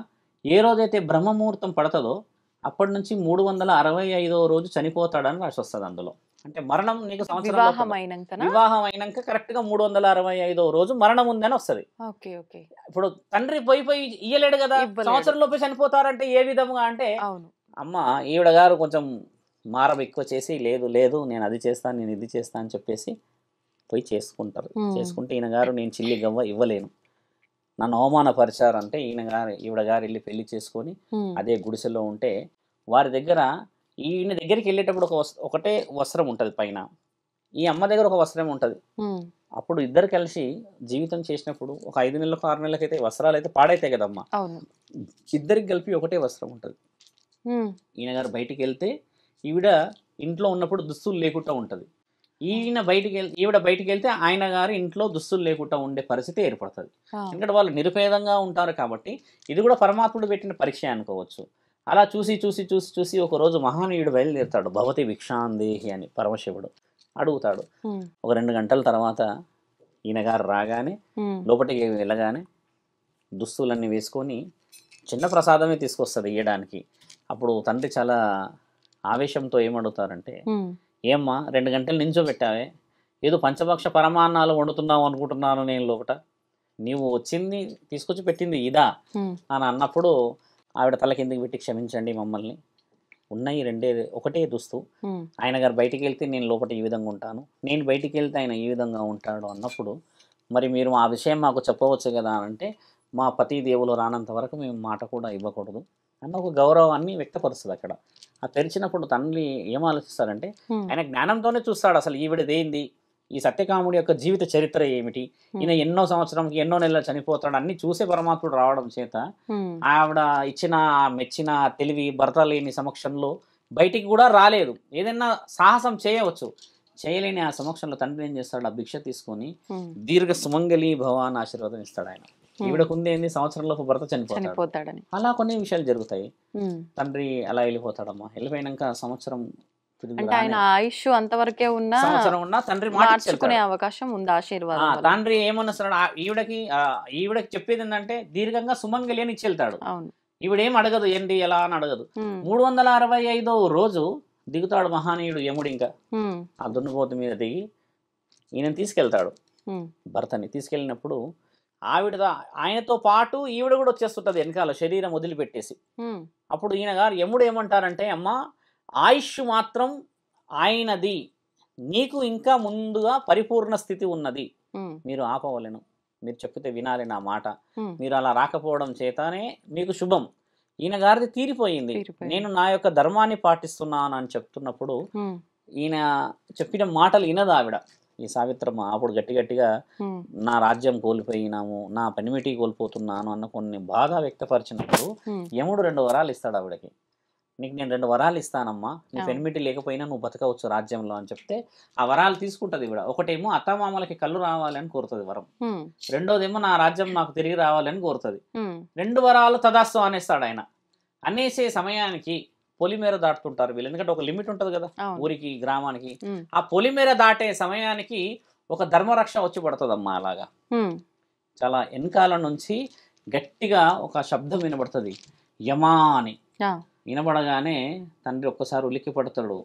ఏ రోజైతే బ్రహ్మముహూర్తం పడుతుందో అప్పటి నుంచి 365వ రోజు చనిపోతాడని రాసి వస్తుంది అందులో. అంటే మరణం నీకు వివాహం అయినాక కరెక్ట్ గా 365వ రోజు మరణం ఉందని వస్తుంది. ఇప్పుడు తండ్రి పోయి ఇయ్యలేడు కదా, సంవత్సరం లోపే చనిపోతారంటే ఏ విధంగా అంటే అమ్మ ఈవిడ గారు కొంచెం మారం ఎక్కువ చేసి లేదు లేదు నేను అది చేస్తాను నేను ఇది చేస్తాను అని చెప్పేసి పోయి చేసుకుంటారు. చేసుకుంటే ఈయన గారు నేను చిల్లి గవ్వ ఇవ్వలేను, నన్ను అవమానపరిచారు అంటే ఈవిడ గారు వెళ్ళి పెళ్లి చేసుకొని అదే గుడిసెలో ఉంటే వారి దగ్గర ఈయన దగ్గరికి వెళ్ళేటప్పుడు ఒకటే వస్త్రం ఉంటుంది పైన, ఈ అమ్మ దగ్గర ఒక వస్త్రం ఉంటుంది. అప్పుడు ఇద్దరు కలిసి జీవితం చేసినప్పుడు ఒక 5 నెలలకు 6 నెలలకు అయితే వస్త్రాలు అయితే పాడైతాయి కదమ్మా, ఇద్దరికి కలిపి ఒకటే వస్త్రం ఉంటుంది. ఈయన గారు బయటికి వెళ్తే ఈవిడ ఇంట్లో ఉన్నప్పుడు దుస్తులు లేకుండా ఉంటుంది, ఈవిడ బయటికి వెళ్తే ఆయన గారు ఇంట్లో దుస్తులు లేకుండా ఉండే పరిస్థితి ఏర్పడుతుంది. ఎందుకంటే వాళ్ళు నిరుపేదంగా ఉంటారు కాబట్టి ఇది కూడా పరమాత్ముడు పెట్టిన పరీక్ష అనుకోవచ్చు. అలా చూసి చూసి చూసి చూసి ఒకరోజు మహానీయుడు బయలుదేరుతాడు, భవతి భిక్షాందేహి అని పరమశివుడు అడుగుతాడు. ఒక 2 గంటల తర్వాత ఈయన గారు రాగానే లోపలికి వెళ్ళగానే దుస్తులన్నీ వేసుకొని చిన్న ప్రసాదమే తీసుకొస్తుంది ఇయ్యడానికి. అప్పుడు తండ్రి చాలా ఆవేశంతో ఏమడుగుతారంటే, ఏమ్మా 2 గంటలు నించోబెట్టావే, ఏదో పంచభక్ష పరమాన్నాలు వండుతున్నావు అనుకుంటున్నాను నేను లోపట, నీవు వచ్చింది తీసుకొచ్చి పెట్టింది ఇదా అని అన్నప్పుడు ఆవిడ తల కిందికి పెట్టి క్షమించండి మమ్మల్ని, ఉన్నాయి ఒకటే దుస్తు, ఆయన గారు బయటికి వెళ్తే నేను లోపల ఈ విధంగా ఉంటాను, నేను బయటికి వెళ్తే ఆయన ఈ విధంగా ఉంటాడు అన్నప్పుడు మరి మీరు ఆ విషయం మాకు చెప్పవచ్చు కదా అంటే, మా పతి దేవులు రానంత వరకు మేము మాట కూడా ఇవ్వకూడదు అన్న ఒక గౌరవాన్ని వ్యక్తపరుస్తుంది అక్కడ. ఆ తెరిచినప్పుడు తండ్రి ఏం ఆలోచిస్తారంటే, ఆయన జ్ఞానంతోనే చూస్తాడు అసలు ఈవిడదేంది, ఈ సత్యకాముడి యొక్క జీవిత చరిత్ర ఏమిటి, ఈయన ఎన్నో సంవత్సరంకి ఎన్నో నెలలు చనిపోతాడు అన్ని చూసే పరమాత్ముడు రావడం చేత ఆవిడ ఇచ్చిన మెచ్చిన తెలివి భర్త లేని సమక్షంలో బయటికి కూడా రాలేదు. ఏదైనా సాహసం చేయవచ్చు, చేయలేని ఆ సమక్షంలో తండ్రి ఏం చేస్తాడు, ఆ భిక్ష తీసుకొని దీర్ఘ సుమంగళి భవాన్ ఆశీర్వాదం ఇస్తాడు ఆయన. ఈవిడకు ఉంది సంవత్సరంలోపు భర్త చనిపోతాడని. అలా కొన్ని విషయాలు జరుగుతాయి. తండ్రి అలా వెళ్ళిపోతాడమ్మా. వెళ్ళిపోయినాక సంవత్సరం తిరిగి అంటే ఆయన ఆయుష్ అంతవరకే ఉన్నా సంవత్సరం ఉన్నా తండ్రి మాట మార్చుకునే అవకాశం ఉంది ఆశీర్వాదం వల్ల. తండ్రి ఏమన్నాడు ఈవిడకి చెప్పేది ఏంటంటే దీర్ఘంగా సుమంగలి అని ఇచ్చి వెళ్తాడు. అవును. ఈవిడేం అడగదు ఏంటి ఎలా అని అడగదు. 365వ రోజు దిగుతాడు మహానీయుడు యముడు. ఇంకా ఆ దున్నపోతు మీద దిగి ఈయన తీసుకెళ్తాడు, భర్తని తీసుకెళ్ళినప్పుడు ఆయనతో పాటు ఈవిడ కూడా వచ్చేస్తుంటది వెనకాల, శరీరం వదిలిపెట్టేసి. అప్పుడు ఈయన గారు యముడు ఏమంటారంటే, అమ్మ ఆయుష్ మాత్రం ఆయనది, నీకు ఇంకా ముందుగా పరిపూర్ణ స్థితి ఉన్నది, మీరు ఆపవలెను, మీరు చెప్పితే వినాలి నా మాట, మీరు అలా రాకపోవడం చేతనే మీకు శుభం. ఈయన గారిది తీరిపోయింది, నేను నా యొక్క ధర్మాన్ని పాటిస్తున్నాను అని చెప్తున్నప్పుడు ఈయన చెప్పిన మాటలు వినదు ఆవిడ, ఈ సావిత్రమ్మ. అప్పుడు గట్టిగా నా రాజ్యం కోల్పోయినాము, నా పనిమిటి కోల్పోతున్నాను అన్న కొన్ని బాధ వ్యక్తపరిచినప్పుడు యముడు 2 వరాలు ఇస్తాడు ఆవిడకి. నీకు నేను 2 వరాలు ఇస్తానమ్మా, నీ పెనిమిటి లేకపోయినా నువ్వు బతకవచ్చు రాజ్యంలో అని చెప్తే ఆ వరాలు తీసుకుంటది ఈవిడ. ఒకటేమో అత్తమామలకి కళ్ళు రావాలని కోరుతుంది వరం, రెండోదేమో నా రాజ్యం నాకు తిరిగి రావాలని కోరుతుంది. 2 వరాలు తదాస్తు అనేస్తాడు ఆయన. అనేసే సమయానికి పొలిమేర దాటుతుంటారు వీళ్ళు, ఎందుకంటే ఒక లిమిట్ ఉంటుంది కదా ఊరికి గ్రామానికి. ఆ పొలిమేర దాటే సమయానికి ఒక ధర్మరక్ష వచ్చి పడుతుందమ్మా. అలాగా చాలా వెనకాల నుంచి గట్టిగా ఒక శబ్దం వినబడుతుంది, యమా అని. వినబడగానే తండ్రి ఒక్కసారి ఉలిక్కి పడతాడు,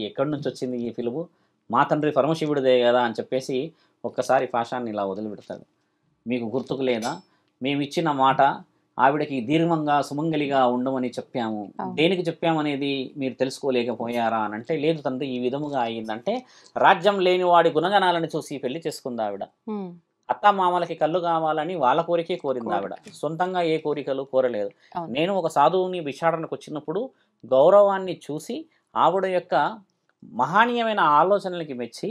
ఎక్కడి నుంచి వచ్చింది ఈ పిలుపు, మా తండ్రి పరమశివుడిదే కదా అని చెప్పేసి ఒక్కసారి పాశాన్ని ఇలా వదిలిపెడతాడు. మీకు గుర్తుకు లేదా, మేమిచ్చిన మాట ఆవిడకి దీర్ఘంగా సుమంగలిగా ఉండమని చెప్పాము, దేనికి చెప్పామనేది మీరు తెలుసుకోలేకపోయారా అని అంటే, లేదు తండ్రి ఈ విధముగా అయ్యిందంటే రాజ్యం లేని వాడి గుణగణాలను చూసి పెళ్లి చేసుకుంది ఆవిడ. అత్తమామలకి కళ్ళు కావాలని వాళ్ళ కోరికే కోరింది ఆవిడ, సొంతంగా ఏ కోరికలు కోరలేదు. నేను ఒక సాధువుని విచారణకు వచ్చినప్పుడు గౌరవాన్ని చూసి ఆవిడ యొక్క మహనీయమైన ఆలోచనలకి మెచ్చి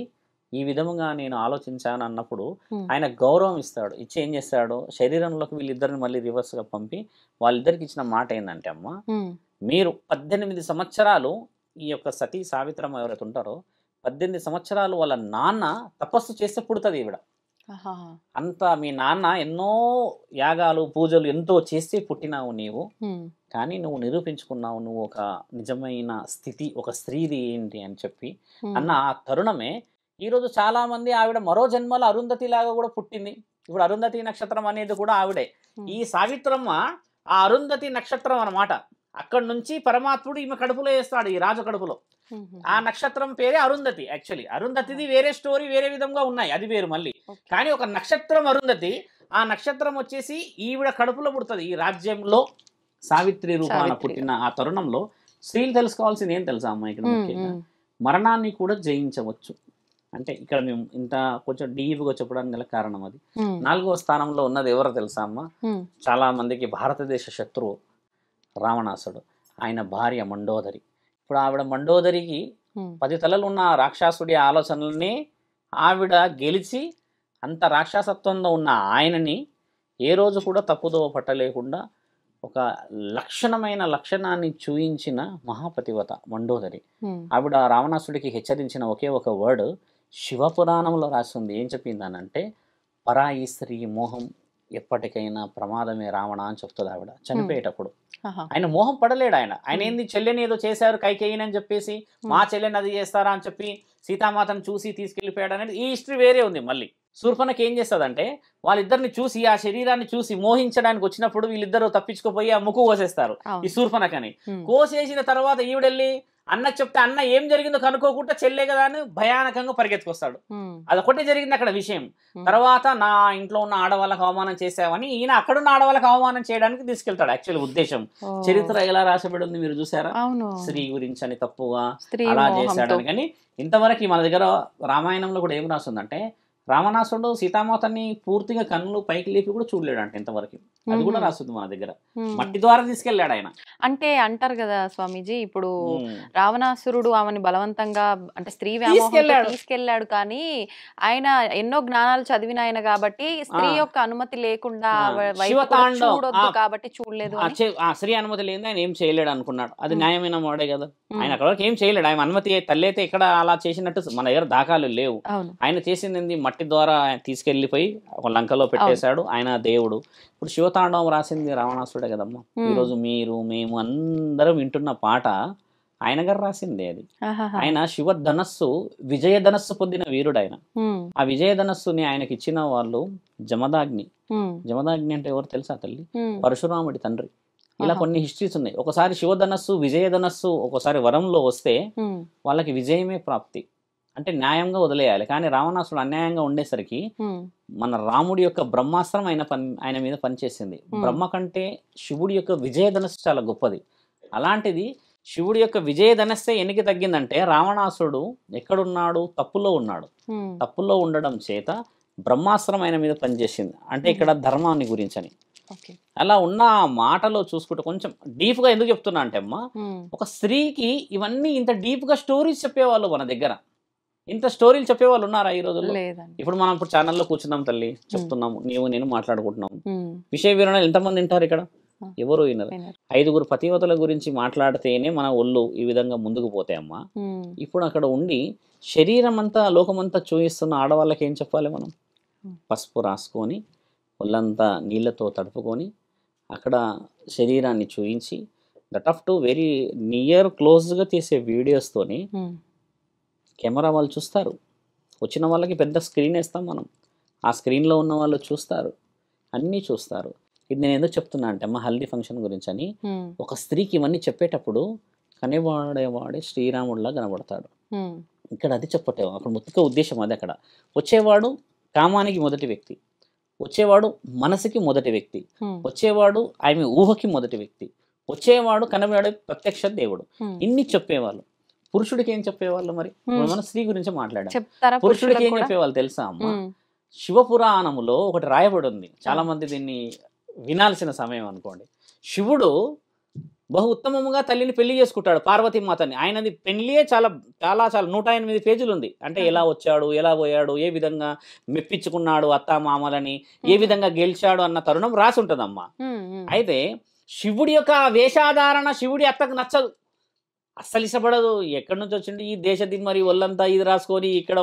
ఈ విధముగా నేను ఆలోచించాను అన్నప్పుడు ఆయన గౌరవం ఇస్తాడు. ఇచ్చి ఏం చేస్తాడు, శరీరంలోకి వీళ్ళిద్దరిని మళ్ళీ రివర్స్గా పంపి వాళ్ళిద్దరికి ఇచ్చిన మాట ఏంటంటే, అమ్మ మీరు 18 సంవత్సరాలు ఈ యొక్క సతీ సావిత్రమ్మ ఎవరైతే ఉంటారో 18 సంవత్సరాలు వాళ్ళ నాన్న తపస్సు చేస్తే పుడుతుంది ఈవిడ. అంత మీ నాన్న ఎన్నో యాగాలు పూజలు ఎంతో చేస్తే పుట్టినావు నీవు, కానీ నువ్వు నిరూపించుకున్నావు నువ్వు ఒక నిజమైన స్థితి, ఒక స్త్రీది ఏంటి అని చెప్పి అన్న ఆ తరుణమే ఈరోజు చాలా మంది ఆవిడ మరో జన్మలో అరుంధతి లాగా కూడా పుట్టింది. ఇప్పుడు అరుంధతి నక్షత్రం అనేది కూడా ఆవిడే. ఈ సావిత్రమ్మ ఆ అరుంధతి నక్షత్రం అన్నమాట. అక్కడి నుంచి పరమాత్ముడు ఈమె కడుపులో వేస్తాడు, ఈ రాజు కడుపులో. ఆ నక్షత్రం పేరే అరుంధతి. యాక్చువల్లీ అరుంధతిది వేరే స్టోరీ, వేరే విధంగా ఉన్నాయి, అది వేరు మళ్ళీ. కానీ ఒక నక్షత్రం అరుంధతి, ఆ నక్షత్రం వచ్చేసి ఈవిడ కడుపులో పుడుతుంది. ఈ రాజ్యంలో సావిత్రి రూపాన పుట్టిన ఆ తరుణంలో స్త్రీలు తెలుసుకోవాల్సింది ఏం తెలుసా అమ్మ, ఇక్కడ ముఖ్యంగా మరణాన్ని కూడా జయించవచ్చు. అంటే ఇక్కడ మేము ఇంత కొంచెం డీప్గా చెప్పడానికి గల కారణం అది. 4వ స్థానంలో ఉన్నది ఎవరో తెలుసా అమ్మ, చాలా మందికి భారతదేశ శత్రువు రావణాసుడు, ఆయన భార్య మండోదరి. ఇప్పుడు ఆవిడ మండోదరికి 10 తలలు ఉన్న రాక్షసుడి ఆలోచనల్ని ఆవిడ గెలిచి అంత రాక్షసత్వంలో ఉన్న ఆయనని ఏ రోజు కూడా తప్పుదోవ పట్టలేకుండా ఒక లక్షణాన్ని చూయించిన మహాపతివత మండోదరి. ఆవిడ రావణాసుడికి హెచ్చరించిన ఒకే ఒక వర్డ్ శివపురాణంలో రాసింది. ఏం చెప్పిందనంటే, పరాయి స్త్రీ మోహం ఎప్పటికైనా ప్రమాదమే రావణ అని చెప్తుంది ఆవిడ చనిపోయేటప్పుడు. ఆయన మోహం పడలేడు. ఆయన ఏంది, చెల్లెని ఏదో చేశారు కైకేయిని అని చెప్పేసి, మా చెల్లెని అది చేస్తారా అని చెప్పి సీతామాతను చూసి తీసుకెళ్లిపోయాడు అనేది ఈ హిస్టరీ వేరే ఉంది. మళ్ళీ శూర్పణఖ ఏం చేస్తుందంటే, వాళ్ళిద్దరిని చూసి ఆ శరీరాన్ని చూసి మోహించడానికి వచ్చినప్పుడు వీళ్ళిద్దరూ తప్పించుకుపోయి ఆ ముక్కు కోసేస్తారు ఈ శూర్పణఖని. కోసేసిన తర్వాత ఈవిడెళ్ళి అన్నకు చెప్తే అన్న ఏం జరిగిందో కనుక్కోకుండా చెల్లే కదా అని భయానకంగా పరిగెత్తుకొస్తాడు. అదొకటే జరిగింది అక్కడ విషయం. తర్వాత నా ఇంట్లో ఉన్న ఆడవాళ్ళకి అవమానం చేసావని ఈయన అక్కడున్న ఆడవాళ్ళకి అవమానం చేయడానికి తీసుకెళ్తాడు. యాక్చువల్ ఉద్దేశం చరిత్ర ఎలా రాసబడి ఉంది మీరు చూసారా, స్త్రీ గురించి అని తప్పుగా అలా చేశాడని. కానీ ఇంతవరకు మన దగ్గర రామాయణంలో కూడా ఏం రాస్తుందంటే, రావణాసుడు సీతామాతని పూర్తిగా కన్నులు పైకి లేపి కూడా చూడలేడు అంటే ఇంతవరకు. అది కూడా రాస్తుంది మన దగ్గర, మట్టి ద్వారా తీసుకెళ్ళాడు ఆయన. అంటే అంటారు కదా స్వామీజీ, ఇప్పుడు రావణాసురుడు ఆమెను బలవంతంగా అంటే స్త్రీ వ్యామోహంతో తీసుకెళ్లాడు, కానీ ఆయన ఎన్నో జ్ఞానాలు చదివిన ఆయన కాబట్టి స్త్రీ యొక్క అనుమతి లేకుండా చూడొద్దు కాబట్టి చూడలేదు. స్త్రీ అనుమతి లేదు ఆయన ఏం చేయలేడు అనుకున్నాడు. అది న్యాయమైన వాడే కదా. ఆయన అక్కడ వరకు ఏం చేయలేడు. ఆయన అనుమతి తల్లి అయితే ఇక్కడ అలా చేసినట్టు మన దగ్గర దాఖలు లేవు. ఆయన చేసింది మట్టి ద్వారా తీసుకెళ్లిపోయి ఒక లంకలో పెట్టేశాడు. ఆయన దేవుడు. ఇప్పుడు శివతాండవం రాసింది రావణాసుడే కదమ్మా. ఈరోజు మీరు మేము అందరం వింటున్న పాట ఆయన గారు రాసిందే అది. ఆహాహా. ఆయన శివధనస్సు విజయధనస్సు పొందిన వీరుడు ఆయన. ఉమ్, ఆ విజయధనస్సుని ఆయనకి ఇచ్చిన వాళ్ళు జమదాగ్ని. ఉమ్, జమదాగ్ని అంటే ఎవరు తెలుసా తల్లి? ఉమ్. పరశురాముడి తండ్రి. ఇలా ఆహా. కొన్ని హిస్టరీస్ ఉన్నాయి. ఒకసారి శివధనస్సు విజయధనస్సు ఒకసారి వరంలో వస్తే ఉమ్, వాళ్ళకి విజయమే ప్రాప్తి, అంటే న్యాయంగా వదిలేయాలి. కానీ రావణాసుడు అన్యాయంగా ఉండేసరికి ఉమ్, మన రాముడి యొక్క బ్రహ్మాస్త్రం ఆయన మీద పనిచేసింది. బ్రహ్మ కంటే శివుడి యొక్క విజయధనస్సు చాలా గొప్పది. అలాంటిది శివుడి యొక్క విజయధనస్సే ఎన్నికి తగ్గిందంటే రావణాసుడు ఎక్కడున్నాడు? తప్పులో ఉన్నాడు. ఉమ్. తప్పులో ఉండడం చేత బ్రహ్మాస్త్రం ఆయన మీద పనిచేసింది. అంటే ఇక్కడ ధర్మాన్ని గురించని. ఓకే. అలా ఉన్న ఆ మాటలో చూసుకుంటే కొంచెం డీప్గా ఎందుకు చెప్తున్నా అంటే అమ్మా, ఉమ్, ఒక స్త్రీకి ఇవన్నీ ఇంత డీప్గా స్టోరీస్ చెప్పేవాళ్ళు మన దగ్గర, ఇంత స్టోరీలు చెప్పేవాళ్ళు ఉన్నారా ఈ రోజుల్లో? లేదండి. ఇప్పుడు మనం ఇప్పుడు ఛానల్లో కూర్చున్నాం తల్లి, చెప్తున్నాము, నీవు నేను మాట్లాడుకుంటున్నాం. ఉమ్, విషయ వివరణలు ఎంతమంది వింటారు ఇక్కడ? ఆ. ఎవరు వినరు. వినరు. 5గురు పతివతల గురించి మాట్లాడితేనే మన ఒళ్ళు ఈ విధంగా ముందుకు పోతాయమ్మా. ఉమ్, ఇప్పుడు అక్కడ ఉండి శరీరం అంతా లోకమంతా చూయిస్తున్న ఆడవాళ్ళకి ఏం చెప్పాలి మనం? పసుపు రాసుకొని ఒళ్ళంతా నీళ్ళతో తడుపుకొని అక్కడ శరీరాన్ని చూయించి that off to very near క్లోజ్గా తీసే వీడియోస్తోని ఉమ్, కెమెరా వాళ్ళు చూస్తారు. వచ్చిన వాళ్ళకి పెద్ద స్క్రీన్ వేస్తాం మనం, ఆ స్క్రీన్లో ఉన్న వాళ్ళు చూస్తారు, అన్నీ చూస్తారు. ఇది నేను ఎందుకు చెప్తున్నా అంటే అమ్మ, హల్దీ ఫంక్షన్ గురించి అని. ఉమ్, ఒక స్త్రీకి ఇవన్నీ చెప్పేటప్పుడు కనివాడేవాడే శ్రీరాముడిలా కనబడతాడు. ఉమ్, ఇక్కడ అది చెప్పటే అక్కడ ముఖ్య ఉద్దేశం అది. అక్కడ వచ్చేవాడు కామానికి మొదటి వ్యక్తి, వచ్చేవాడు మనసుకి మొదటి వ్యక్తి, ఉమ్, వచ్చేవాడు ఆమె ఊహకి మొదటి వ్యక్తి, వచ్చేవాడు కనబడే ప్రత్యక్ష దేవుడు. ఉమ్. ఇన్ని చెప్పేవాళ్ళు. పురుషుడికి ఏం చెప్పేవాళ్ళు మరి? మన స్త్రీ గురించి మాట్లాడాం. చెప్తారా పురుషుడికి ఏం కూడా? చెప్పేవాళ్ళు తెలుసా అమ్మ? ఉమ్, శివపురాణములో ఒకటి రాయబడి ఉంది, చాలా మంది దీన్ని వినాల్సిన సమయం అనుకోండి. శివుడు బహు ఉత్తమముగా తల్లిని పెళ్లి చేసుకుంటాడు, పార్వతీమాతని. ఆయనది పెళ్లియే చాలా చాలా చాలా 108 పేజీలు ఉంది. అంటే ఎలా వచ్చాడు, ఎలా పోయాడు, ఏ విధంగా మెప్పించుకున్నాడు అత్తా మామలని, ఏ విధంగా గెలిచాడు అన్న తరుణం రాసి ఉంటుందమ్మా. ఉమ్, ఉమ్, అయితే శివుడి యొక్క వేషాధారణ శివుడి అత్తకు నచ్చదు, అస్సలు ఇష్టపడదు. ఎక్కడి నుంచి వచ్చింది ఈ దేశది మరి? ఒళ్ళంతా ఇది రాసుకొని ఇక్కడ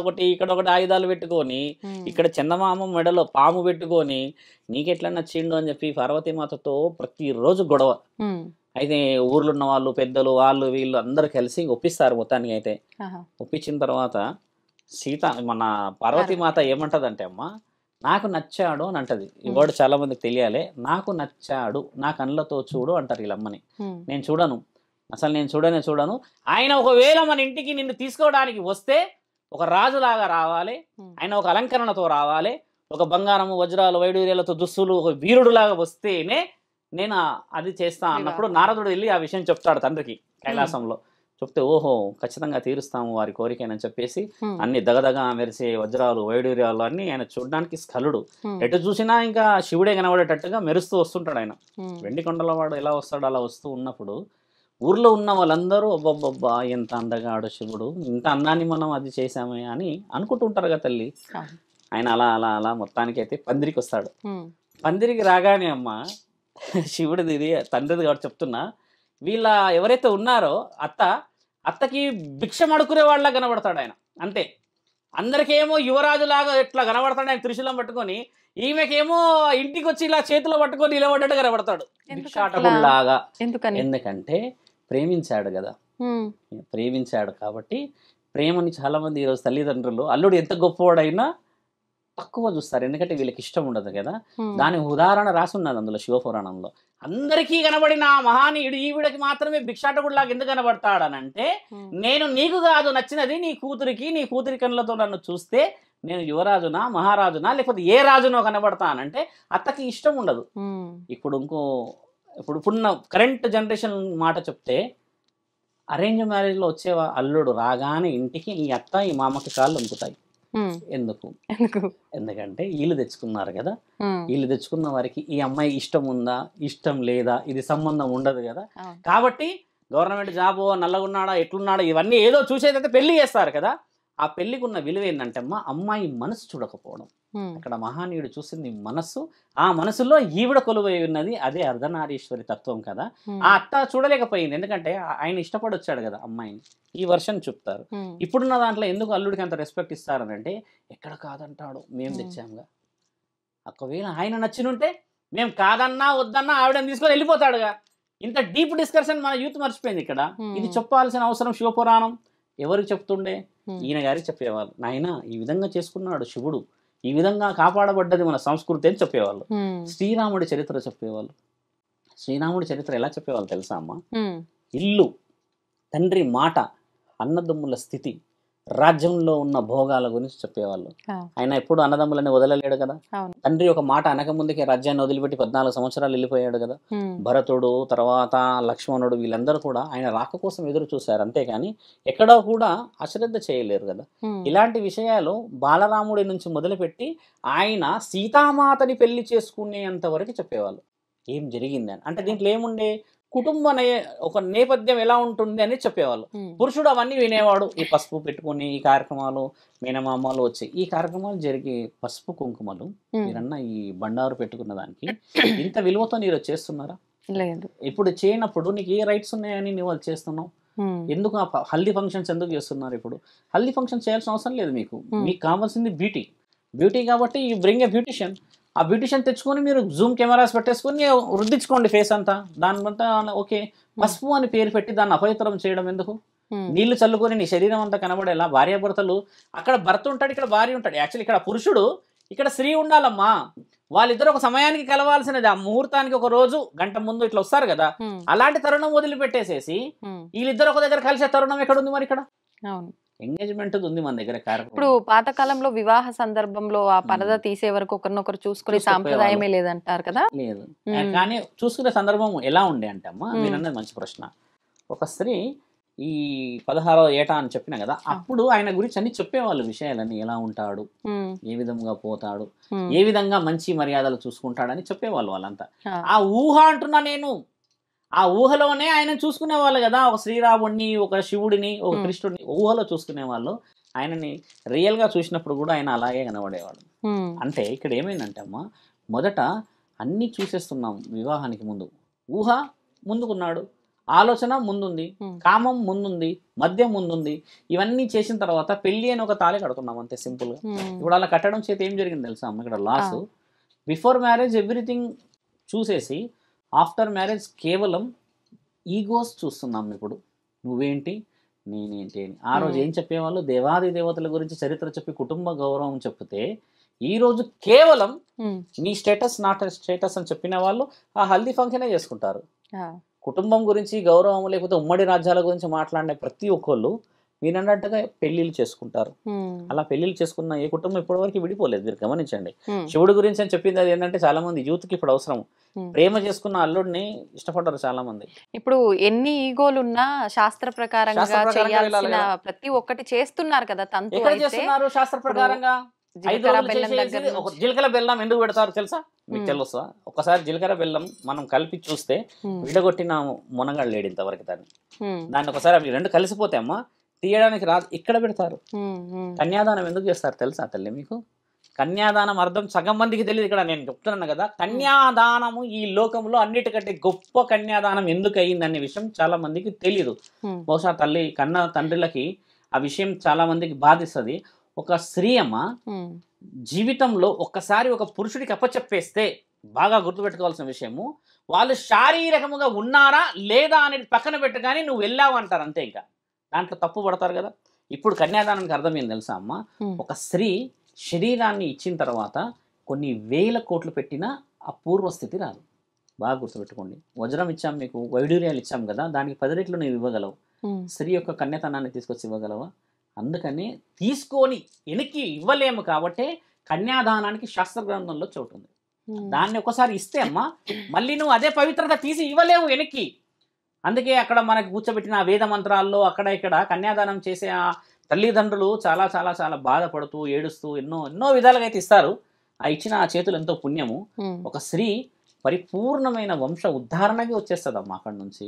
ఒకటి ఆయుధాలు పెట్టుకొని, ఉమ్, ఇక్కడ చందమామ మెడలో పాము పెట్టుకొని నీకెట్లా నచ్చిండు అని చెప్పి పార్వతీమాతతో ప్రతిరోజు గొడవ. ఉమ్, అయితే ఊర్లో ఉన్న వాళ్ళు పెద్దలు వాళ్ళు వీళ్ళు అందరూ కలిసి ఒప్పిస్తారు మొత్తానికి. అయితే ఆహా. ఒప్పించిన తర్వాత మన పార్వతీమాత ఏమంటదంటే అమ్మ, నాకు నచ్చాడు అని అంటది. ఈ వర్డ్ చాలా మందికి తెలియాలి. నాకు నచ్చాడు, నా కళ్ళతో చూడు అంటారు వీళ్ళమ్మని. ఉమ్, నేను చూడను, అసలు నేను చూడను. ఆయన ఒకవేళ మన ఇంటికి నిన్ను తీసుకోవడానికి వస్తే ఒక రాజులాగా రావాలి, ఆయన ఒక అలంకరణతో రావాలి, ఒక బంగారము వజ్రాలు వైడూర్యాలతో దుస్తులు, ఒక వీరుడులాగా వస్తేనే నేను అది చేస్తా అన్నప్పుడు నారదుడు వెళ్ళి ఆ విషయం చెప్తాడు తండ్రికి కైలాసంలో. చెప్తే ఓహో ఖచ్చితంగా తీరుస్తాము వారి కోరికనని చెప్పేసి అన్ని దగదగా మెరిసే వజ్రాలు వైడూర్యాలు అన్ని ఆయన చూడడానికి స్ఖలుడు. ఎటు చూసినా ఇంకా శివుడే కనబడేటట్టుగా మెరుస్తూ వస్తుంటాడు ఆయన. వెండి కొండల వాడు ఎలా వస్తాడు అలా వస్తూ ఉన్నప్పుడు ఊర్లో ఉన్న వాళ్ళందరూ అబ్బబ్బబ్బా ఎంత అందగాడు శివుడు, ఇంత అన్నాన్ని మనం అది చేసామే అని అనుకుంటుంటారు కదా తల్లి. ఆయన అలా అలా అలా మొత్తానికి అయితే పందిరికి వస్తాడు. పందిరికి రాగానే అమ్మ శివుడిది ఇది తండ్రిది కాబట్టి చెప్తున్నా, వీళ్ళ ఎవరైతే ఉన్నారో అత్తకి భిక్షం అడుకునే వాళ్ళ కనబడతాడు ఆయన. అంతే, అందరికేమో యువరాజులాగా ఎట్లా కనబడతాడు ఆయన త్రిశూలం పట్టుకొని, ఈమెకేమో ఇంటికి వచ్చి ఇలా చేతిలో పట్టుకొని నిలబడ్డట్టు కనబడతాడు భిక్షాటకుల్లాగా. ఎందుకంటే ప్రేమించాడు కదా, ప్రేమించాడు కాబట్టి ప్రేమని చాలా మంది ఈరోజు తల్లిదండ్రులు అల్లుడు ఎంత గొప్పవాడైనా తక్కువ చూస్తారు, ఎందుకంటే వీళ్ళకి ఇష్టం ఉండదు కదా. దాని ఉదాహరణ రాసి ఉన్నది అందులో శివపురాణంలో. అందరికీ కనబడిన మహానీయుడు ఈవిడకి మాత్రమే భిక్షాటకుడిలాగా ఎందుకు కనబడతాడనంటే, నేను నీకు కాదు నచ్చినది నీ కూతురి కళ్ళతో నన్ను చూస్తే నేను యువరాజునా మహారాజునా లేకపోతే ఏ రాజునో కనబడతానంటే అత్తకి ఇష్టం ఉండదు. ఇప్పుడున్న కరెంట్ జనరేషన్ మాట చెప్తే, అరేంజ్ మ్యారేజ్లో వచ్చే అల్లుడు రాగానే ఇంటికి ఈ అత్త ఈ మామకి కాళ్ళు వంపుతాయి. ఎందుకంటే వీళ్ళు తెచ్చుకున్నారు కదా, వీళ్ళు తెచ్చుకున్న వారికి ఈ అమ్మాయి ఇష్టం ఉందా ఇష్టం లేదా ఇది సంబంధం ఉండదు కదా. కాబట్టి గవర్నమెంట్ జాబ్, నల్లగున్నాడా ఎట్లున్నాడా ఇవన్నీ ఏదో చూసేదైతే పెళ్లి చేస్తారు కదా. ఆ పెళ్లికి ఉన్న విలువ ఏంటంటే అమ్మాయి మనసు చూడకపోవడం. అక్కడ మహానీయుడు చూసింది మనస్సు, ఆ మనసులో ఈవిడ కొలువై ఉన్నది, అదే అర్ధనారీశ్వరి తత్వం కదా. ఆ అత్త చూడలేకపోయింది, ఎందుకంటే ఆయన ఇష్టపడి వచ్చాడు కదా అమ్మాయిని. ఈ వర్షన్ చెప్తారు. ఇప్పుడున్న దాంట్లో ఎందుకు అల్లుడికి అంత రెస్పెక్ట్ ఇస్తారనంటే, ఎక్కడ కాదంటాడు, మేము తెచ్చాముగా. ఒకవేళ ఆయన నచ్చినుంటే మేము కాదన్నా వద్దన్నా ఆవిడని తీసుకొని వెళ్ళిపోతాడుగా. ఇంత డీప్ డిస్కషన్ మన యూత్ మర్చిపోయింది ఇక్కడ. ఇది Hmm. చెప్పాల్సిన అవసరం శివపురాణం ఎవరికి చెప్తుండే? Hmm. ఈయన గారికి చెప్పేవాళ్ళు. నాయన ఈ విధంగా చేసుకున్నాడు శివుడు, ఈ విధంగా కాపాడబడ్డది మన సంస్కృతి అని చెప్పేవాళ్ళు. Hmm. శ్రీరాముడి చరిత్ర చెప్పేవాళ్ళు. శ్రీరాముడి చరిత్ర ఎలా చెప్పేవాళ్ళు తెలుసా అమ్మ? Hmm. ఇల్లు, తండ్రి మాట, అన్నదమ్ముల స్థితి, రాజ్యంలో ఉన్న భోగాల గురించి చెప్పేవాళ్ళు. Ah. ఆయన ఎప్పుడు అన్నదమ్ములని వదలలేడు కదా. అవును. తండ్రి ఒక మాట అనక ముందుకే రాజ్యాన్ని వదిలిపెట్టి 14 సంవత్సరాలు వెళ్ళిపోయాడు కదా. Hmm. భరతుడు, తర్వాత లక్ష్మణుడు, వీళ్ళందరూ కూడా ఆయన రాక కోసం ఎదురు చూశారు, అంతేకాని ఎక్కడో కూడా అశ్రద్ధ చేయలేరు కదా. Hmm. ఇలాంటి విషయాలు బాలరాముడి నుంచి మొదలుపెట్టి ఆయన సీతామాతని పెళ్లి చేసుకునేంత వరకు చెప్పేవాళ్ళు ఏం జరిగిందని. అంటే దీంట్లో ఏముండే, కుటుంబ ఒక నేపథ్యం ఎలా ఉంటుంది అని చెప్పేవాళ్ళు. Hmm. పురుషుడు అవన్నీ వినేవాడు. ఈ పసుపు పెట్టుకుని ఈ కార్యక్రమాలు, మేనమామలు వచ్చి ఈ కార్యక్రమాలు జరిగే పసుపు కుంకుమలు Hmm. మీరన్న ఈ బండారు పెట్టుకున్న దానికి ఇంత విలువతో మీరు చేస్తున్నారా? లేదు. ఇప్పుడు చేయనప్పుడు నీకు ఏ రైట్స్ ఉన్నాయని నువ్వు అది చేస్తున్నావు? Hmm. ఎందుకు ఆ హల్దీ ఫంక్షన్స్ ఎందుకు చేస్తున్నారు? ఇప్పుడు హల్దీ ఫంక్షన్ చేయాల్సిన అవసరం లేదు మీకు. మీకు కావాల్సింది బ్యూటీ. బ్యూటీ కాబట్టి యూ బ్రింగ్ ఏ బ్యూటిషియన్. ఆ బ్యూటిషియన్ తెచ్చుకొని మీరు జూమ్ కెమెరాస్ పెట్టేసుకొని వృద్ధించుకోండి ఫేస్ అంతా. దానికంతా ఓకే. పసుపు అని పేరు పెట్టి దాన్ని అపవిత్రం చేయడం ఎందుకు? Hmm. నీళ్లు చల్లుకొని నీ శరీరం అంతా కనబడేలా. భార్యాభర్తలు, అక్కడ భర్త ఉంటాడు, ఇక్కడ భార్య ఉంటాడు. యాక్చువల్లీ ఇక్కడ పురుషుడు, ఇక్కడ స్త్రీ ఉండాలమ్మా. వాళ్ళిద్దరు ఒక సమయానికి కలవాల్సినది. ఆ ముహూర్తానికి ఒక రోజు గంట ముందు ఇట్లా వస్తారు కదా. Hmm. అలాంటి తరుణం వదిలిపెట్టేసేసి Hmm. వీళ్ళిద్దరు ఒక దగ్గర కలిసే తరుణం ఎక్కడ ఉంది మరి? ఇక్కడ అవును. ఎంగేజ్మెంట్ ఉంది మన దగ్గర కార్యక్రమం. ఇప్పుడు పాతకాలంలో వివాహ సందర్భంలో ఆ పరద తీసే వరకు ఒకరినొకరు చూసుకునే సాంప్రదాయమే లేదంటారు కదా. లేదు. కానీ చూసుకునే సందర్భం ఎలా ఉండే అంటే అమ్మా, మీరు అన్నది మంచి ప్రశ్న. ఒక స్త్రీ ఈ 16వ ఏట అని చెప్పిన కదా, అప్పుడు ఆయన గురించి అన్ని చెప్పేవాళ్ళు విషయాలన్నీ. ఎలా ఉంటాడు, Hmm. ఏ విధంగా పోతాడు, Hmm. ఏ విధంగా మంచి మర్యాదలు చూసుకుంటాడని చెప్పేవాళ్ళు వాళ్ళంతా. Ah. ఆ ఊహ అంటున్నా నేను. ఆ ఊహలోనే ఆయన చూసుకునే వాళ్ళు కదా. ఒక శ్రీరాముడిని, ఒక శివుడిని, ఒక కృష్ణుడిని ఊహలో చూసుకునే వాళ్ళు. ఆయనని రియల్గా చూసినప్పుడు కూడా ఆయన అలాగే కనబడేవాడు. Hmm. అంటే ఇక్కడ ఏమైందంటే అమ్మా, మొదట అన్నీ చూసేస్తున్నాం వివాహానికి ముందు. ఊహ ముందుకున్నాడు, ఆలోచన ముందుంది, కామం ముందుంది, మద్యం ముందుంది. ఇవన్నీ చేసిన తర్వాత పెళ్లి అని ఒక తాళి కడుతున్నాం అంతే సింపుల్గా. ఇప్పుడు అలా కట్టడం చేత ఏం జరిగింది తెలుసా అమ్మ? ఇక్కడ లాస్. బిఫోర్ మ్యారేజ్ ఎవ్రీథింగ్ చూసేసి ఆఫ్టర్ మ్యారేజ్ కేవలం ఈగోస్ చూస్తున్నాం. ఇప్పుడు నువ్వేంటి నేనేంటి అని. ఆ రోజు ఏం చెప్పేవాళ్ళు? దేవాది దేవతల గురించి చరిత్ర చెప్పి కుటుంబ గౌరవం చెప్తే, ఈరోజు కేవలం నీ స్టేటస్ నాట్ స్టేటస్ అని చెప్పిన వాళ్ళు ఆ హల్దీ ఫంక్షనే చేసుకుంటారు. కుటుంబం గురించి గౌరవం, లేకపోతే ఉమ్మడి రాజ్యాల గురించి మాట్లాడే ప్రతి ఒక్కళ్ళు మీరు అన్నట్టుగా పెళ్లిళ్ళు చేసుకుంటారు. అలా పెళ్లిళ్ళు చేసుకున్న ఏ కుటుంబం ఇప్పటివరకు విడిపోలేదు. మీరు గమనించండి. శివుడి గురించి అని చెప్పింది అది ఏంటంటే, చాలా మంది యూత్కి ఇప్పుడు అవసరం. ప్రేమ చేసుకున్న అల్లుడిని ఇష్టపడ్డారు చాలా మంది. ఇప్పుడు ఎన్ని ఈగోలున్నా శాస్త్ర ప్రకారంగా చేయాల్సిన ప్రతి ఒక్కటి చేస్తున్నారు కదా. తంతు ఎక్కడ చేస్తున్నారు శాస్త్ర ప్రకారంగా? జీలకర్ర బెల్లం ఎందుకు పెడతారు తెలుసా మీకు? తెలుసా? ఒకసారి జీలకర్ర బెల్లం మనం కలిపి చూస్తే విడగొట్టిన మునగాడు లేడు ఇంతవరకు. దాన్ని ఒకసారి అవి రెండు కలిసిపోతే అమ్మా తీయడానికి రాదు. ఇక్కడ పెడతారు. కన్యాదానం ఎందుకు చేస్తారు తెలుసా తల్లి మీకు? కన్యాదానం అర్థం సగం మందికి తెలియదు. ఇక్కడ నేను చెప్తున్నాను కదా, కన్యాదానము ఈ లోకంలో అన్నిటికంటే గొప్ప కన్యాదానం ఎందుకు అయ్యిందనే విషయం చాలా మందికి తెలియదు. బహుశా తల్లి కన్న తండ్రులకి ఆ విషయం చాలా మందికి బాధిస్తుంది. ఒక స్త్రీ అమ్మ జీవితంలో ఒక్కసారి ఒక పురుషుడికి అప్పచెప్పేస్తే, బాగా గుర్తుపెట్టుకోవాల్సిన విషయము, వాళ్ళు శారీరకముగా ఉన్నారా లేదా అనేది పక్కన పెట్టు, కానీ నువ్వు వెళ్ళావు అంటారు అంతే. ఇంకా దాంట్లో తప్పు పడతారు కదా. ఇప్పుడు కన్యాదానానికి అర్థం ఏం తెలుసా అమ్మ? ఒక స్త్రీ శరీరాన్ని ఇచ్చిన తర్వాత కొన్ని వేల కోట్లు పెట్టినా ఆ పూర్వస్థితి రాదు. బాగా గుర్తుపెట్టుకోండి. వజ్రం ఇచ్చాం మీకు, వైడూర్యాలు ఇచ్చాం కదా, దానికి 10 రెట్లు నువ్వు ఇవ్వగలవు. స్త్రీ యొక్క కన్యతనాన్ని తీసుకొచ్చి ఇవ్వగలవా? అందుకని తీసుకొని వెనక్కి ఇవ్వలేము కాబట్టి కన్యాదానానికి శాస్త్ర గ్రంథంలో చోటు ఉంది. దాన్ని ఒకసారి ఇస్తే అమ్మా మళ్ళీ నువ్వు అదే పవిత్రత తీసి ఇవ్వలేవు వెనక్కి. అందుకే అక్కడ మనకు కూర్చోబెట్టిన వేద మంత్రాల్లో అక్కడ ఇక్కడ కన్యాదానం చేసే ఆ తల్లిదండ్రులు చాలా చాలా చాలా బాధపడుతూ ఏడుస్తూ ఎన్నో విధాలుగా అయితే ఇస్తారు. ఆ ఇచ్చిన ఆ చేతులు ఎంతో పుణ్యము. ఒక స్త్రీ పరిపూర్ణమైన వంశ ఉద్ధారణకి వచ్చేస్తుంది అమ్మా అక్కడ నుంచి.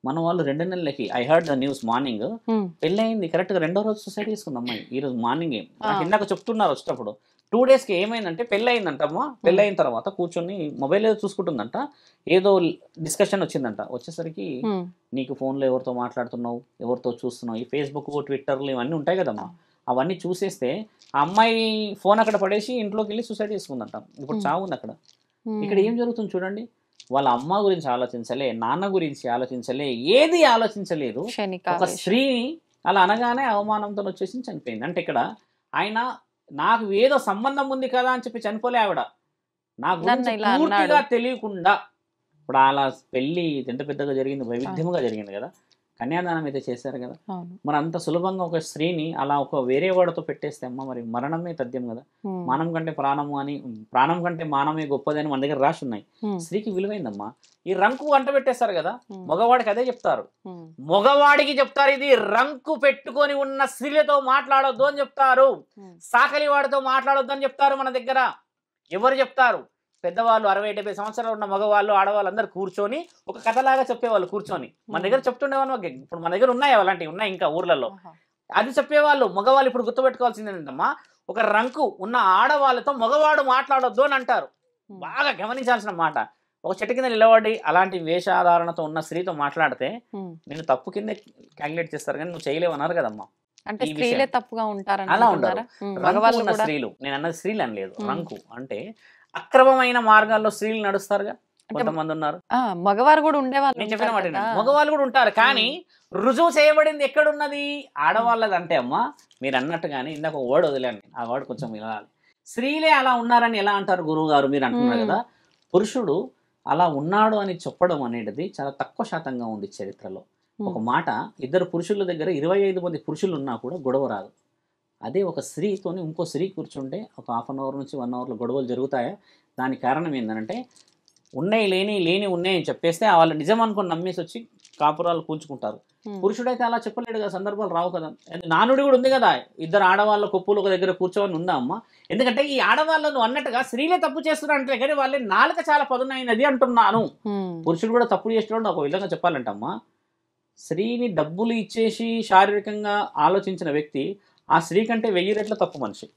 మన వాళ్ళు 2 నెలలకి, I heard the news morning, పెళ్ళయింది కరెక్ట్గా 2వ రోజు సొసైటీ తీసుకుంది అమ్మాయి. ఈ రోజు మార్నింగే నాకు ఇందాక చెప్తున్నారు వచ్చేటప్పుడు. 2 డేస్కి ఏమైందంటే పెళ్ళయిందంటమ్మా. పెళ్ళయిన తర్వాత కూర్చొని మొబైల్ ఏదో చూసుకుంటుందంట. ఏదో డిస్కషన్ వచ్చిందంట. వచ్చేసరికి నీకు ఫోన్లో ఎవరితో మాట్లాడుతున్నావు, ఎవరితో చూస్తున్నావు, ఈ ఫేస్బుక్, ట్విట్టర్లు ఇవన్నీ ఉంటాయి కదమ్మా. అవన్నీ చూసేస్తే ఆ అమ్మాయి ఫోన్ అక్కడ పడేసి ఇంట్లోకి వెళ్ళి సూసైడ్ చేసుకుందంట. ఇప్పుడు చావు ఉంది అక్కడ. ఇక్కడ ఏం జరుగుతుంది చూడండి. వాళ్ళ అమ్మ గురించి ఆలోచించలే, నాన్న గురించి ఆలోచించలే, ఏది ఆలోచించలేదు. ఒక స్త్రీని అలా అనగానే అవమానంతో వచ్చేసి చనిపోయింది. అంటే ఇక్కడ ఆయన నాకు ఏదో సంబంధం ఉంది కదా అని చెప్పి చనిపోలే ఆవిడ, నా గురించి పూర్తిగా తెలియకుండా. ఇప్పుడు అలా పెళ్లి ఎంత పెద్దగా జరిగింది, వైవిధ్యముగా జరిగింది కదా, కన్యాదానం అయితే చేశారు కదా. మరి అంత సులభంగా ఒక స్త్రీని అలా ఒక వేరే వాడితో పెట్టేస్తే అమ్మ మరి మరణమే తథ్యం కదా. మానం కంటే ప్రాణము అని, ప్రాణం కంటే మానమే గొప్పదని మన దగ్గర రాసి ఉన్నాయి. స్త్రీకి విలువైందమ్మా. ఈ రంకు అంట పెట్టేస్తారు కదా, మగవాడికి అదే చెప్తారు, మగవాడికి చెప్తారు ఇది రంకు పెట్టుకొని ఉన్న స్త్రీలతో మాట్లాడొద్దు అని చెప్తారు, సాకలి వాడితో మాట్లాడొద్దు అని చెప్తారు. మన దగ్గర ఎవరు చెప్తారు? పెద్దవాళ్ళు 60-70 సంవత్సరాలు ఉన్న మగవాళ్ళు ఆడవాళ్ళు అందరు కూర్చొని ఒక కథలాగా చెప్పేవాళ్ళు, కూర్చొని మన దగ్గర చెప్తుండేవాళ్ళు. ఇప్పుడు మన దగ్గర ఉన్నాయి అలాంటివి, ఉన్నాయి ఇంకా ఊర్లలో, అది చెప్పేవాళ్ళు. మగవాళ్ళు ఇప్పుడు గుర్తుపెట్టుకోవాల్సింది ఏంటమ్మా, ఒక రంకు ఉన్న ఆడవాళ్ళతో మగవాడు మాట్లాడొద్దు అని అంటారు. బాగా గమనించాల్సిన మాట. ఒక చెట్టు కింద నిలబడి అలాంటి వేషాధారణతో ఉన్న స్త్రీతో మాట్లాడితే నేను తప్పు కింద క్యాలిక్యులేట్ చేస్తారు, కానీ నువ్వు చేయలేవు అన్నారు కదమ్మా. అంటే స్త్రీలే తప్పుగా ఉంటారు, అలా ఉంటారు మగవాళ్ళు. స్త్రీలు, నేను అన్నది స్త్రీలు అని లేదు, రంకు అంటే అక్రమమైన మార్గాల్లో స్త్రీలు నడుస్తారుగా, కొంతమంది ఉన్నారు. మగవారు కూడా ఉండేవాళ్ళు, నేను చెప్పిన మాట మగవాళ్ళు కూడా ఉంటారు, కానీ రుజువు చేయబడింది ఎక్కడున్నది? ఆడవాళ్ళది. అంటే అమ్మా మీరు అన్నట్టుగానే ఇందాక ఒక వర్డ్ వదిలేండి, ఆ వర్డ్ కొంచెం వినాలి. స్త్రీలే అలా ఉన్నారని ఎలా అంటారు గురువు గారు? మీరు అంటున్నారు కదా, పురుషుడు అలా ఉన్నాడు అని చెప్పడం అనేది చాలా తక్కువ శాతంగా ఉంది చరిత్రలో. ఒక మాట, ఇద్దరు పురుషుల దగ్గర 25 మంది పురుషులు ఉన్నా కూడా గొడవ రాదు. అదే ఒక స్త్రీతోని ఇంకో స్త్రీ కూర్చుంటే ఒక ½ అవర్ నుంచి 1 అవర్లో గొడవలు జరుగుతాయా? దానికి కారణం ఏంటంటే ఉన్నాయి లేని ఉన్నాయి అని చెప్పేస్తే వాళ్ళు నిజం అనుకుని నమ్మేసి వచ్చి కాపురాలు కూల్చుకుంటారు. పురుషుడైతే అలా చెప్పలేడు కదా, సందర్భాలు రావు కదా. నానుడి కూడా ఉంది కదా, ఇద్దరు ఆడవాళ్ళ కొప్పులు ఒక దగ్గర కూర్చోవని ఉందా అమ్మ? ఎందుకంటే ఈ ఆడవాళ్ళను అన్నట్టుగా స్త్రీలే తప్పు చేస్తున్నారంటే కానీ వాళ్ళే నాలుక చాలా పదునైనది అంటున్నాను. పురుషుడు కూడా తప్పుడు చేస్తున్నాడు. ఒక విధంగా చెప్పాలంటమ్మా, స్త్రీని డబ్బులు ఇచ్చేసి శారీరకంగా ఆలోచించిన వ్యక్తి ఆ స్త్రీ కంటే 1000 రెట్ల తప్పు మనిషి.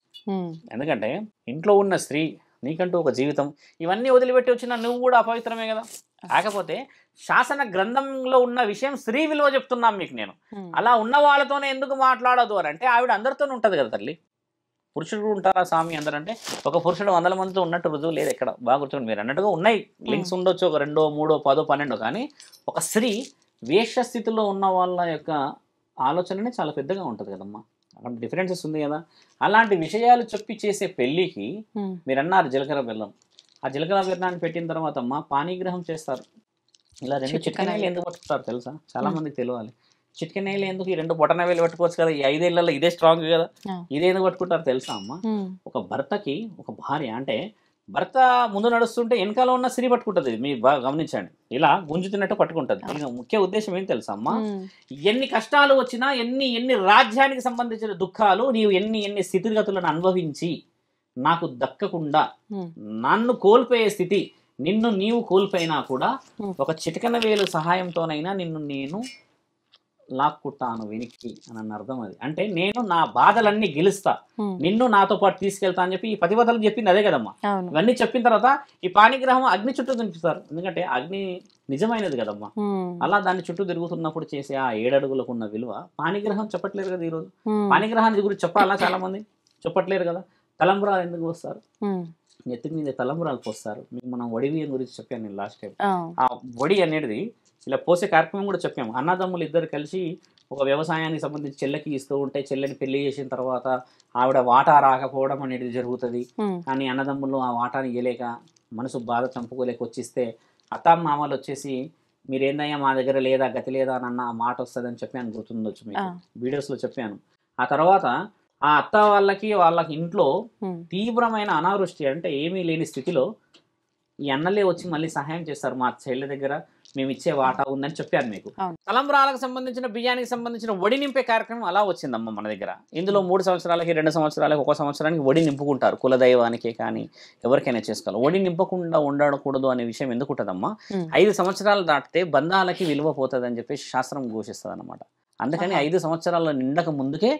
ఎందుకంటే ఇంట్లో ఉన్న స్త్రీ, నీకంటూ ఒక జీవితం, ఇవన్నీ వదిలిపెట్టి వచ్చిన నువ్వు కూడా అపవిత్రమే కదా. కాకపోతే శాసన గ్రంథంలో ఉన్న విషయం స్త్రీ విలువ చెప్తున్నాం మీకు నేను. అలా ఉన్న వాళ్ళతోనే ఎందుకు మాట్లాడదు అని అంటే ఆవిడ అందరితోనే ఉంటుంది కదా తల్లి. పురుషుడు ఉంటారా స్వామి అందరంటే ఒక పురుషుడు 100 మందితో ఉన్నట్టు రుజువు లేదు ఎక్కడ. బాగా గుర్తుంది, మీరు అన్నట్టుగా ఉన్నాయి లింక్స్ ఉండొచ్చు, ఒక 2, 3, 10, 12, కానీ ఒక స్త్రీ వేష్య స్థితిలో ఉన్న వాళ్ళ యొక్క ఆలోచననే చాలా పెద్దగా ఉంటుంది కదమ్మా. అలాంటి డిఫరెన్సెస్ ఉంది కదా. అలాంటి విషయాలు చెప్పి చేసే పెళ్ళికి మీరు అన్నారు జీలకర్ర బెల్లం. ఆ జీలకర్ర బెల్లాన్ని పెట్టిన తర్వాత అమ్మ పానీగ్రహం చేస్తారు. ఇలా 2 చిట్కనేలు ఎందుకు పట్టుకుంటారు తెలుసా? చాలా మందికి తెలియాలి. చిట్కనేలు ఎందుకు? ఈ 2 బొటనవేలు పట్టుకోవచ్చు కదా, ఈ 5 ఏళ్లలో ఇదే స్ట్రాంగ్ కదా, ఇదే ఎందుకు పట్టుకుంటారు తెలుసా అమ్మ? ఒక భర్తకి ఒక భార్య అంటే భర్త ముందు నడుస్తుంటే వెనకాల ఉన్న స్త్రీ పట్టుకుంటుంది. మీరు బాగా గమనించండి, ఇలా గుంజుతున్నట్టు పట్టుకుంటుంది. దీని ముఖ్య ఉద్దేశం ఏం తెలుసా అమ్మా? ఎన్ని కష్టాలు వచ్చినా, ఎన్ని రాజ్యానికి సంబంధించిన దుఃఖాలు, నీవు ఎన్ని స్థితిగతులను అనుభవించి నాకు దక్కకుండా నన్ను కోల్పోయే స్థితి, నిన్ను నీవు కోల్పోయినా కూడా ఒక చిటికన వేలు సహాయంతోనైనా నిన్ను నేను లాక్కుంటాను వెనక్కి అని అర్థం. అది అంటే నేను నా బాధలన్నీ గెలుస్తా, నిన్ను నాతో పాటు తీసుకెళ్తా అని చెప్పి ఈ పతివతలకు చెప్పింది అదే కదమ్మా. ఇవన్నీ చెప్పిన తర్వాత ఈ పాణిగ్రహం అగ్ని చుట్టూ తినిపిస్తారు, ఎందుకంటే అగ్ని నిజమైనది కదమ్మా. అలా దాన్ని చుట్టూ తిరుగుతున్నప్పుడు చేసే ఆ 7 అడుగులకు ఉన్న విలువ పాణిగ్రహం చెప్పట్లేరు కదా ఈరోజు. పాణిగ్రహాన్ని గురించి చెప్పాలా? చాలా మంది చెప్పట్లేరు కదా. తలంబరాలు ఎందుకు వస్తారు? నెత్తి మీద తలంబరాలు పోస్తారు. మీకు మనం వడి బియ్యం గురించి చెప్పాను నేను లాస్ట్ టైం. ఆ వడి అనేది ఇలా పోసే కార్యక్రమం కూడా చెప్పాము. అన్నదమ్ములు ఇద్దరు కలిసి ఒక వ్యవసాయానికి సంబంధించి చెల్లెకి ఇస్తూ ఉంటే చెల్లెని పెళ్లి చేసిన తర్వాత ఆవిడ వాటా రాకపోవడం అనేది జరుగుతుంది. కానీ అన్నదమ్ములు ఆ వాటాని ఇయ్యలేక మనసు బాధ చంపుకోలేక వచ్చిస్తే అత్తమామలు వచ్చేసి మీరేందయ్యా మా దగ్గర లేదా గతి లేదా అని అన్న మాట వస్తుందని చెప్పాను, గుర్తుండొచ్చు మీకు, వీడియోస్లో చెప్పాను. ఆ తర్వాత ఆ అత్త వాళ్ళకి ఇంట్లో తీవ్రమైన అనావృష్టి అంటే ఏమీ లేని స్థితిలో ఈ అన్నలే వచ్చి మళ్ళీ సహాయం చేస్తారు. మా చెల్లె దగ్గర మేము ఇచ్చే వాటా ఉందని చెప్పాను మీకు. తలంబ్రాలకు సంబంధించిన బియ్యానికి సంబంధించిన వడి నింపే కార్యక్రమం అలా వచ్చిందమ్మ మన దగ్గర. ఇందులో 3 సంవత్సరాలకి 2 సంవత్సరాలకి 1 సంవత్సరానికి వడి నింపుకుంటారు. కులదైవానికే కానీ ఎవరికైనా చేసుకోవాలి. వడి నింపకుండా ఉండకూడదు అనే విషయం ఎందుకు ఉంటుందమ్మా? 5 సంవత్సరాలు దాటితే బంధాలకి విలువ పోతుంది అని చెప్పేసి శాస్త్రం ఘోషిస్తుంది అనమాట. అందుకని 5 సంవత్సరాల నిండక ముందుకే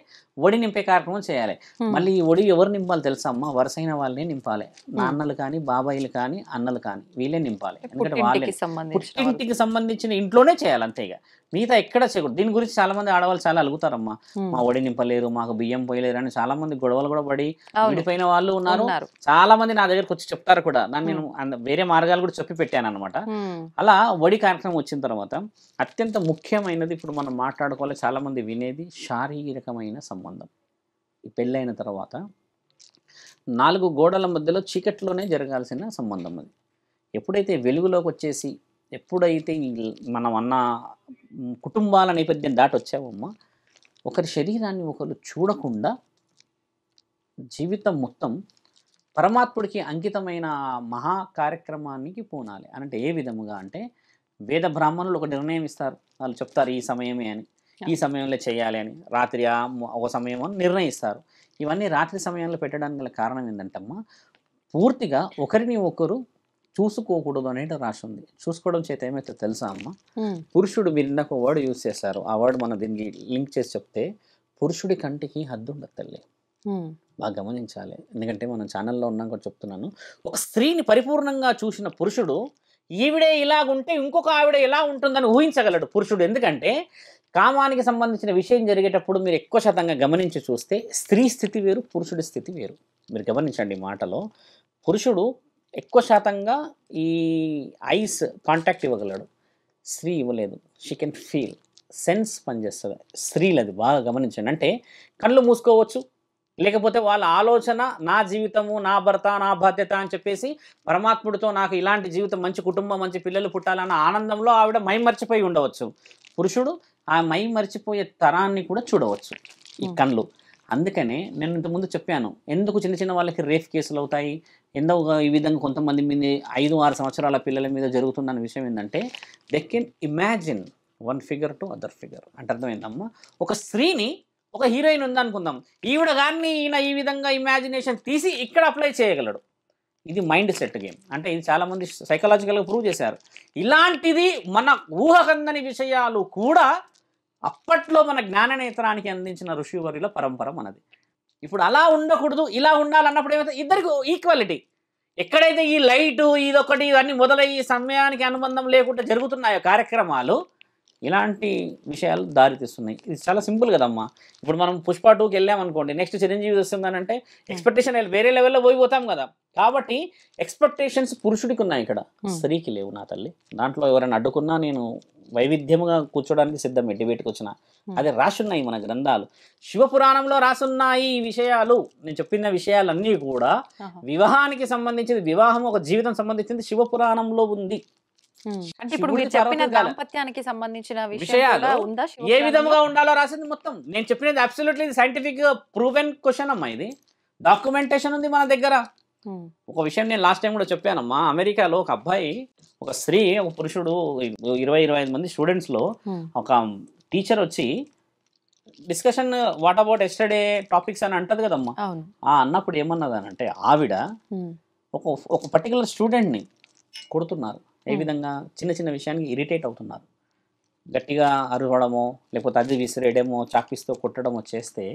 వడి నింపే కార్యక్రమం చేయాలి. మళ్ళీ ఈ వడి ఎవరు నింపాలి తెలుసా అమ్మ? వరుసైన వాళ్ళనే నింపాలి. నాన్నలు కానీ, బాబాయిలు కానీ, అన్నలు కానీ వీళ్ళే నింపాలి. ఎందుకంటే వాళ్ళే పుట్టింటికి సంబంధించిన ఇంట్లోనే చేయాలి. అంతేగా మిగతా ఎక్కడ చేయకూడదు. దీని గురించి చాలా మంది ఆడవాళ్ళు చాలా అలుగుతారమ్మా, మా ఒడి నింపలేరు, మాకు బియ్యం పోయలేరు అని చాలా మంది గొడవలు కూడా పడి విడిపోయిన వాళ్ళు ఉన్నారు. చాలా మంది నా దగ్గరకు వచ్చి చెప్తారు కూడా. నేను వేరే మార్గాలు కూడా చెప్పి పెట్టాను అనమాట. అలా ఒడి కార్యక్రమం వచ్చిన తర్వాత అత్యంత ముఖ్యమైనది ఇప్పుడు మనం మాట్లాడుకోవాలి, చాలా మంది వినేది శారీరకమైన సంబంధం. ఈ పెళ్ళైన తర్వాత 4 గోడల మధ్యలో చీకట్లోనే జరగాల్సిన సంబంధం అది. ఎప్పుడైతే వెలుగులోకి వచ్చేసి, ఎప్పుడైతే మనం అన్న కుటుంబాల నేపథ్యం దాటి వచ్చామమ్మా, ఒకరి శరీరాన్ని ఒకరు చూడకుండా జీవితం మొత్తం పరమాత్ముడికి అంకితమైన మహా కార్యక్రమానికి పూనాలి. అంటే ఏ విధముగా అంటే, వేద బ్రాహ్మణులు ఒక నిర్ణయం ఇస్తారు, వాళ్ళు చెప్తారు ఈ సమయమే అని, ఈ సమయంలో చేయాలి అని, రాత్రి ఒక సమయం అని నిర్ణయిస్తారు. ఇవన్నీ రాత్రి సమయంలో పెట్టడానికి గల కారణం ఏంటంటమ్మా, పూర్తిగా ఒకరిని ఒకరు చూసుకోకూడదు అనేది రాసి ఉంది. చూసుకోవడం చేత ఏమైతే తెలుసా అమ్మ, పురుషుడు, మీరు ఇందాక వర్డ్ యూజ్ చేశారు, ఆ వర్డ్ మనం దీనికి లింక్ చేసి చెప్తే, పురుషుడి కంటికి హద్దు ఉండదు తల్లి. బాగా గమనించాలి, ఎందుకంటే మనం ఛానల్లో ఉన్నాం కూడా చెప్తున్నాను. ఒక స్త్రీని పరిపూర్ణంగా చూసిన పురుషుడు ఈవిడే ఇలాగుంటే ఇంకొక ఆవిడ ఎలా ఉంటుందని ఊహించగలడు పురుషుడు. ఎందుకంటే కామానికి సంబంధించిన విషయం జరిగేటప్పుడు మీరు ఎక్కువ శాతంగా గమనించి చూస్తే స్త్రీ స్థితి వేరు, పురుషుడి స్థితి వేరు. మీరు గమనించండి మాటలో, పురుషుడు ఎక్కువ శాతంగా ఈ ఐస్ కాంటాక్ట్ ఇవ్వగలడు, స్త్రీ ఇవ్వలేదు. షీ కెన్ ఫీల్, సెన్స్ పనిచేస్తుంది స్త్రీలు, అది బాగా గమనించండి. అంటే కళ్ళు మూసుకోవచ్చు, లేకపోతే వాళ్ళ ఆలోచన నా జీవితము, నా భర్త, నా బాధ్యత అని చెప్పేసి పరమాత్ముడితో నాకు ఇలాంటి జీవితం, మంచి కుటుంబం, మంచి పిల్లలు పుట్టాలన్న ఆనందంలో ఆవిడ మై మర్చిపోయి ఉండవచ్చు. పురుషుడు ఆ మై మర్చిపోయే తరాన్ని కూడా చూడవచ్చు ఈ కళ్ళు. అందుకనే నేను ఇంతకుముందు చెప్పాను, ఎందుకు చిన్న చిన్న వాళ్ళకి రేప్ కేసులు అవుతాయి, ఎందుకు ఈ విధంగా కొంతమంది మీద 5-6 సంవత్సరాల పిల్లల మీద జరుగుతుందన్న విషయం ఏంటంటే, they can imagine one figure to other figure. అంటే అర్థమైందమ్మా, ఒక స్త్రీని, ఒక హీరోయిన్ ఉందనుకుందాం, ఈవిడ కానీ ఈయన ఈ విధంగా ఇమాజినేషన్ తీసి ఇక్కడ అప్లై చేయగలడు. ఇది మైండ్ సెట్ గేమ్. అంటే ఇది చాలామంది సైకలాజికల్గా ప్రూవ్ చేశారు. ఇలాంటిది మన ఊహకందని విషయాలు కూడా అప్పట్లో మన జ్ఞాననేత్రానికి అందించిన ఋషివర్యుల పరంపర మనది. ఇప్పుడు అలా ఉండకూడదు, ఇలా ఉండాలన్నప్పుడు ఏమైతే ఇద్దరికి ఈక్వాలిటీ. ఎక్కడైతే ఈ లైటు ఇదొకటి ఇవన్నీ మొదలయ్యి సమయానికి అనుబంధం లేకుండా జరుగుతున్నాయో కార్యక్రమాలు, ఇలాంటి విషయాలు దారితీస్తున్నాయి. ఇది చాలా సింపుల్ కదమ్మా. ఇప్పుడు మనం పుష్ప 2కి వెళ్ళామనుకోండి, నెక్స్ట్ చిరంజీవి వస్తుందనంటే ఎక్స్పెక్టేషన్ వేరే లెవెల్లో పోయిపోతాం కదా. కాబట్టి ఎక్స్పెక్టేషన్స్ పురుషుడికి ఉన్నాయి, ఇక్కడ స్త్రీకి లేవు నా తల్లి. దాంట్లో ఎవరైనా అడ్డుకున్నా నేను వైవిధ్యముగా కూర్చోడానికి సిద్ధమే, డిబేట్కి వచ్చిన. అదే రాసున్నాయి మన గ్రంథాలు, శివపురాణంలో రాసున్నాయి ఈ విషయాలు. నేను చెప్పిన విషయాలన్నీ కూడా వివాహానికి సంబంధించింది, వివాహం ఒక జీవితం సంబంధించింది శివపురాణంలో ఉంది. అంటే ఇప్పుడు మీరు చెప్పిన దాంపత్యానికి సంబంధించిన విషయాలు ఏ విధంగా ఉండాలో రాసింది మొత్తం. నేను చెప్పినది అబ్సల్యూట్లీ సైంటిఫిక్ ప్రూవెన్ క్వశ్చన్ అమ్మా. ఇది డాక్యుమెంటేషన్ ఉంది మన దగ్గర. ఒక విషయం నేను లాస్ట్ టైం కూడా చెప్పానమ్మా, అమెరికాలో ఒక అబ్బాయి, ఒక స్త్రీ, ఒక పురుషుడు, 20-25 మంది స్టూడెంట్స్లో ఒక టీచర్ వచ్చి discussion what about yesterday topics అని అంటది కదమ్మా. అన్నప్పుడు ఏమన్నదానంటే, ఆవిడ ఒక పర్టికులర్ స్టూడెంట్ని కొడుతున్నారు. ఏ విధంగా, చిన్న చిన్న విషయానికి ఇరిటేట్ అవుతున్నారు, గట్టిగా అరవడమో లేకపోతే అది విసిరేయడమో చాక్పీస్తో కొట్టడమో చేస్తే,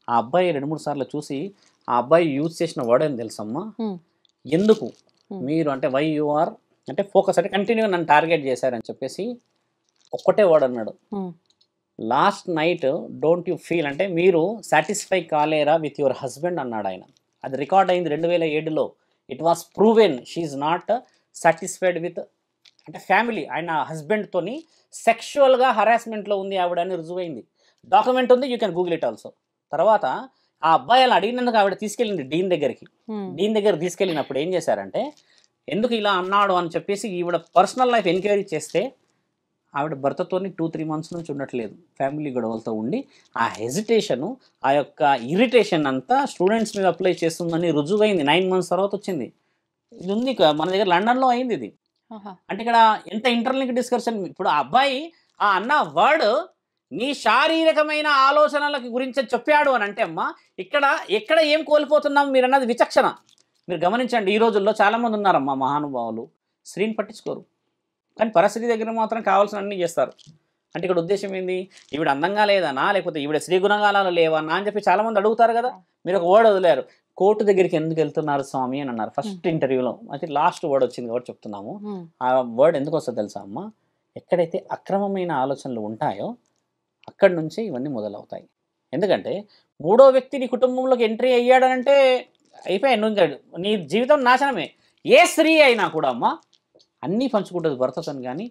ఆ అబ్బాయి 2-3 సార్లు చూసి, ఆ అబ్బాయి యూజ్ చేసిన వర్డ్ ఏం తెలుసమ్మా, ఎందుకు మీరు అంటే వై యు ఆర్ అంటే ఫోకస్, అంటే కంటిన్యూ నన్ను టార్గెట్ చేశారని చెప్పేసి ఒక్కటే వర్డ్ అన్నాడు, last night don't you feel, అంటే మీరు సాటిస్ఫై కాలేరా విత్ యువర్ హస్బెండ్ అన్నాడు ఆయన. అది రికార్డ్ అయింది 2007లో. It was proven she is not satisfied with అంటే ఫ్యామిలీ, ఆయన హస్బెండ్తోని సెక్షువల్గా హరాస్మెంట్లో ఉంది ఆవిడ అని రుజువైంది. డాక్యుమెంట్ ఉంది, you can Google it also. తర్వాత ఆ అబ్బాయి అలా అడిగినందుకు ఆవిడ తీసుకెళ్ళింది డీన్ దగ్గరికి. డీన్ దగ్గర తీసుకెళ్ళినప్పుడు ఏం చేశారంటే, ఎందుకు ఇలా అన్నాడు అని చెప్పేసి ఈవిడ పర్సనల్ లైఫ్ ఎంక్వైరీ చేస్తే, ఆవిడ భర్తతోని 2-3 months నుంచి ఉండట్లేదు, ఫ్యామిలీ గొడవలతో ఉండి ఆ హెజిటేషను, ఆ యొక్క ఇరిటేషన్ అంతా స్టూడెంట్స్ మీద అప్లై చేస్తుందని రుజువైంది. 9 months తర్వాత వచ్చింది. ఇది ఉంది మన దగ్గర, లండన్లో అయింది ఇది. అంటే ఇక్కడ ఎంత ఇంటర్లింక్ డిస్కషన్. ఇప్పుడు ఆ అబ్బాయి ఆ అన్న వర్డ్ నీ శారీరకమైన ఆలోచనలకి గురించి చెప్పాడు అని అంటే అమ్మా, ఎక్కడ ఏం కోల్పోతున్నాం మీరు అన్నది విచక్షణ. మీరు గమనించండి, ఈ రోజుల్లో చాలామంది ఉన్నారమ్మా మహానుభావులు, స్త్రీని పట్టించుకోరు, కానీ పరిస్థితి దగ్గర మాత్రం కావాల్సిన అన్నీ చేస్తారు. అంటే ఇక్కడ ఉద్దేశం ఏంది, ఈవిడ అందంగా లేదనా, లేకపోతే ఈవిడ స్త్రీ గుణగాలు లేవన్నా అని చెప్పి చాలామంది అడుగుతారు కదా. మీరు ఒక వర్డ్ వదిలేరు, కోర్టు దగ్గరికి ఎందుకు వెళ్తున్నారు స్వామి అని అన్నారు ఫస్ట్ ఇంటర్వ్యూలో. అయితే లాస్ట్ వర్డ్ వచ్చింది కాబట్టి చెప్తున్నాము. ఆ వర్డ్ ఎందుకు వస్తుంది తెలుసా అమ్మ, ఎక్కడైతే అక్రమమైన ఆలోచనలు ఉంటాయో అక్కడి నుంచే ఇవన్నీ మొదలవుతాయి. ఎందుకంటే మూడో వ్యక్తి నీ కుటుంబంలోకి ఎంట్రీ అయ్యాడనంటే అయిపోయాయి, నువ్వు ఇంకా నీ జీవితం నాశనమే. ఏ స్త్రీ అయినా కూడా అమ్మ అన్నీ పంచుకుంటుంది భర్తతో, కానీ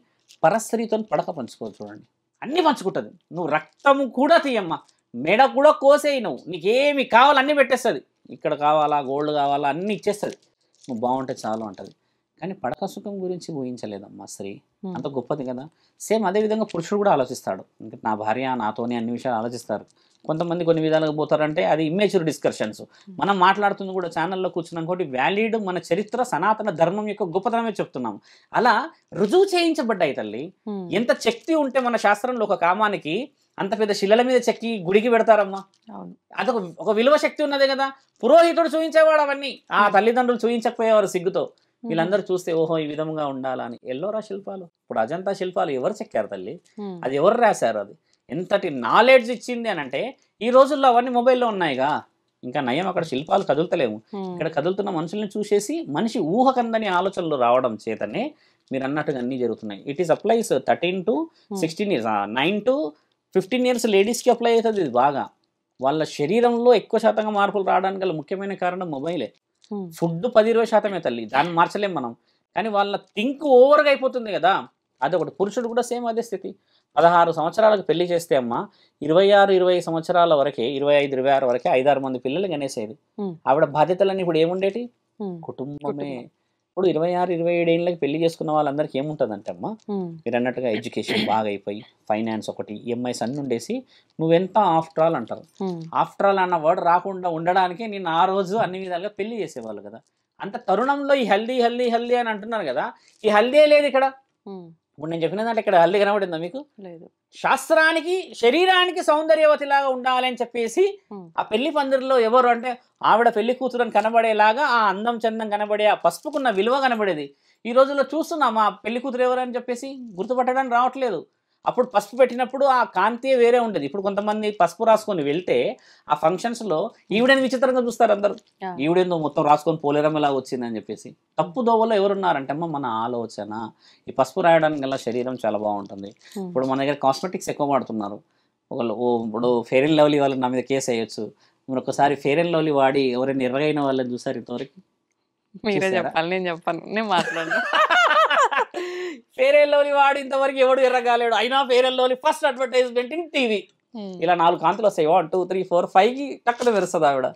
పరస్త్రీతో పడక పంచుకోవచ్చు. చూడండి, అన్నీ పంచుకుంటుంది. నువ్వు రక్తం కూడా తీయమ్మా, మెడ కూడా కోసేయి, నువ్వు నీకేమి కావాలో అన్నీ పెట్టేస్తుంది. ఇక్కడ కావాలా, గోల్డ్ కావాలా అన్నీ ఇచ్చేస్తుంది. నువ్వు బాగుంటే చాలు అంటది. కానీ పడక సుఖం గురించి ఊహించలేదమ్మా స్త్రీ. అంత గొప్పది కదా. సేమ్ అదేవిధంగా పురుషుడు కూడా ఆలోచిస్తాడు. ఇంకా నా భార్య నాతోనే అన్ని విషయాలు ఆలోచిస్తారు. కొంతమంది కొన్ని విధాలుగా పోతారంటే అది ఇమ్మెచ్యూర్ డిస్కషన్స్. మనం మాట్లాడుతుంది కూడా ఛానల్లో కూర్చున్నాం కాబట్టి వ్యాలిడ్ మన చరిత్ర సనాతన ధర్మం యొక్క గొప్పతనమే చెప్తున్నాం. అలా రుజువు చేయించబడ్డాయి తల్లి. ఎంత శక్తి ఉంటే మన శాస్త్రంలో ఒక కామానికి అంత పెద్ద శిలల మీద చెక్కి గుడికి పెడతారమ్మా. అదొక ఒక విలువ శక్తి ఉన్నదే కదా. పురోహితుడు చూయించేవాడు అవన్నీ, ఆ తల్లిదండ్రులు చూయించకపోయేవారు సిగ్గుతో. వీళ్ళందరూ చూస్తే ఓహో ఈ విధంగా ఉండాలని. ఎల్లోరా శిల్పాలు, ఇప్పుడు అజంతా శిల్పాలు ఎవరు చెక్కారు తల్లి? అది ఎవరు రాశారు? అది ఎంతటి నాలెడ్జ్ ఇచ్చింది అని అంటే, ఈ రోజుల్లో అవన్నీ మొబైల్లో ఉన్నాయిగా. ఇంకా నయం, అక్కడ శిల్పాలు కదులుతలేము. ఇక్కడ కదులుతున్న మనుషుల్ని చూసేసి మనిషి ఊహకందని ఆలోచనలు రావడం చేతనే మీరు అన్నట్టుగా అన్నీ జరుగుతున్నాయి. It is applies 13 to 16 years, 9 to 15 years లేడీస్కి అప్లై అవుతుంది ఇది బాగా. వాళ్ళ శరీరంలో ఎక్కువ శాతంగా మార్పులు రావడానికి గల ముఖ్యమైన కారణం మొబైలే. ఫుడ్ 10-20% తల్లి, దాన్ని మార్చలేం మనం. కానీ వాళ్ళ థింక్ ఓవర్గా అయిపోతుంది కదా, అదొకటి. పురుషుడు కూడా సేమ్ అదే స్థితి. 16 సంవత్సరాలకు పెళ్లి చేస్తే అమ్మ 26-20 సంవత్సరాల వరకే, 25-26 వరకే 5-6 మంది పిల్లలు కనేసేది. ఆవిడ బాధ్యతలన్నీ ఇప్పుడు ఏముండేటి? కుటుంబమే. ఇప్పుడు 26-27 ఏళ్ళకి పెళ్లి చేసుకున్న వాళ్ళందరికీ ఏముంటుందంటే అమ్మ, మీరు అన్నట్టుగా ఎడ్యుకేషన్ బాగా అయిపోయి, ఫైనాన్స్ ఒకటి, ఈఎంఐస్ అన్నీ ఉండేసి నువ్వెంత ఆఫ్టర్ ఆల్ అంటారు. ఆఫ్టర్ ఆల్ అన్న వర్డ్ రాకుండా ఉండడానికి నేను ఆ రోజు అన్ని విధాలుగా పెళ్లి చేసేవాళ్ళు కదా. అంత తరుణంలో ఈ హెల్దీ హెల్దీ హెల్దీ అని అంటున్నారు కదా, ఈ హెల్దీ లేదు ఇక్కడ. ఇప్పుడు నేను చెప్పిన దాంట్లో ఇక్కడ హెల్దీ కనబడిందా మీకు? లేదు. శాస్త్రానికి శరీరానికి సౌందర్యవతిలాగా ఉండాలని చెప్పేసి ఆ పెళ్లి పందిరిలో ఎవరు అంటే ఆవిడ పెళ్లి కూతురని కనబడేలాగా ఆ అందం చందం కనబడే, ఆ పసుపుకున్న విలువ కనబడేది. ఈ రోజుల్లో చూస్తున్నాం ఆ పెళ్లి కూతురు ఎవరు అని చెప్పేసి గుర్తుపట్టడానికి రావట్లేదు. అప్పుడు పసుపు పెట్టినప్పుడు ఆ కాంతి వేరే ఉండేది. ఇప్పుడు కొంతమంది పసుపు రాసుకొని వెళ్తే ఆ ఫంక్షన్స్లో ఈవిడని విచిత్రంగా చూస్తారు అందరూ. ఈవిడేందో మొత్తం రాసుకొని పోలేరమ్మలా వచ్చిందని చెప్పేసి. తప్పు దోవలో ఎవరున్నారంటే అమ్మ మన ఆలోచన. ఈ పసుపు రాయడానికి గల శరీరం చాలా బాగుంటుంది. ఇప్పుడు మన దగ్గర కాస్మెటిక్స్ ఎక్కువ వాడుతున్నారు. ఇప్పుడు ఫెయిర్ అండ్ లవ్లీ వాళ్ళని నా మీద కేసు వేయొచ్చు. మీరు ఒకసారి ఫెయిర్ అండ్ లవ్లీ వాడి ఎవరైనా ఎర్రగైన వాళ్ళని చూసారు ఇంతవరకు? మీరే చెప్పాలి, నేను చెప్పాను, నేను మాట్లాడను. ఫెయిర్ అండ్ లవ్లీ వాడి ఇంతవరకు ఎవడు ఎర్రగాలేడు. అయినా fair and lovely first advertisement in TV. ఇలా 4 కాంతులు వస్తాయి, 1 2 3 4 5కి టక్కున మెరుస్తుంది ఆవిడ.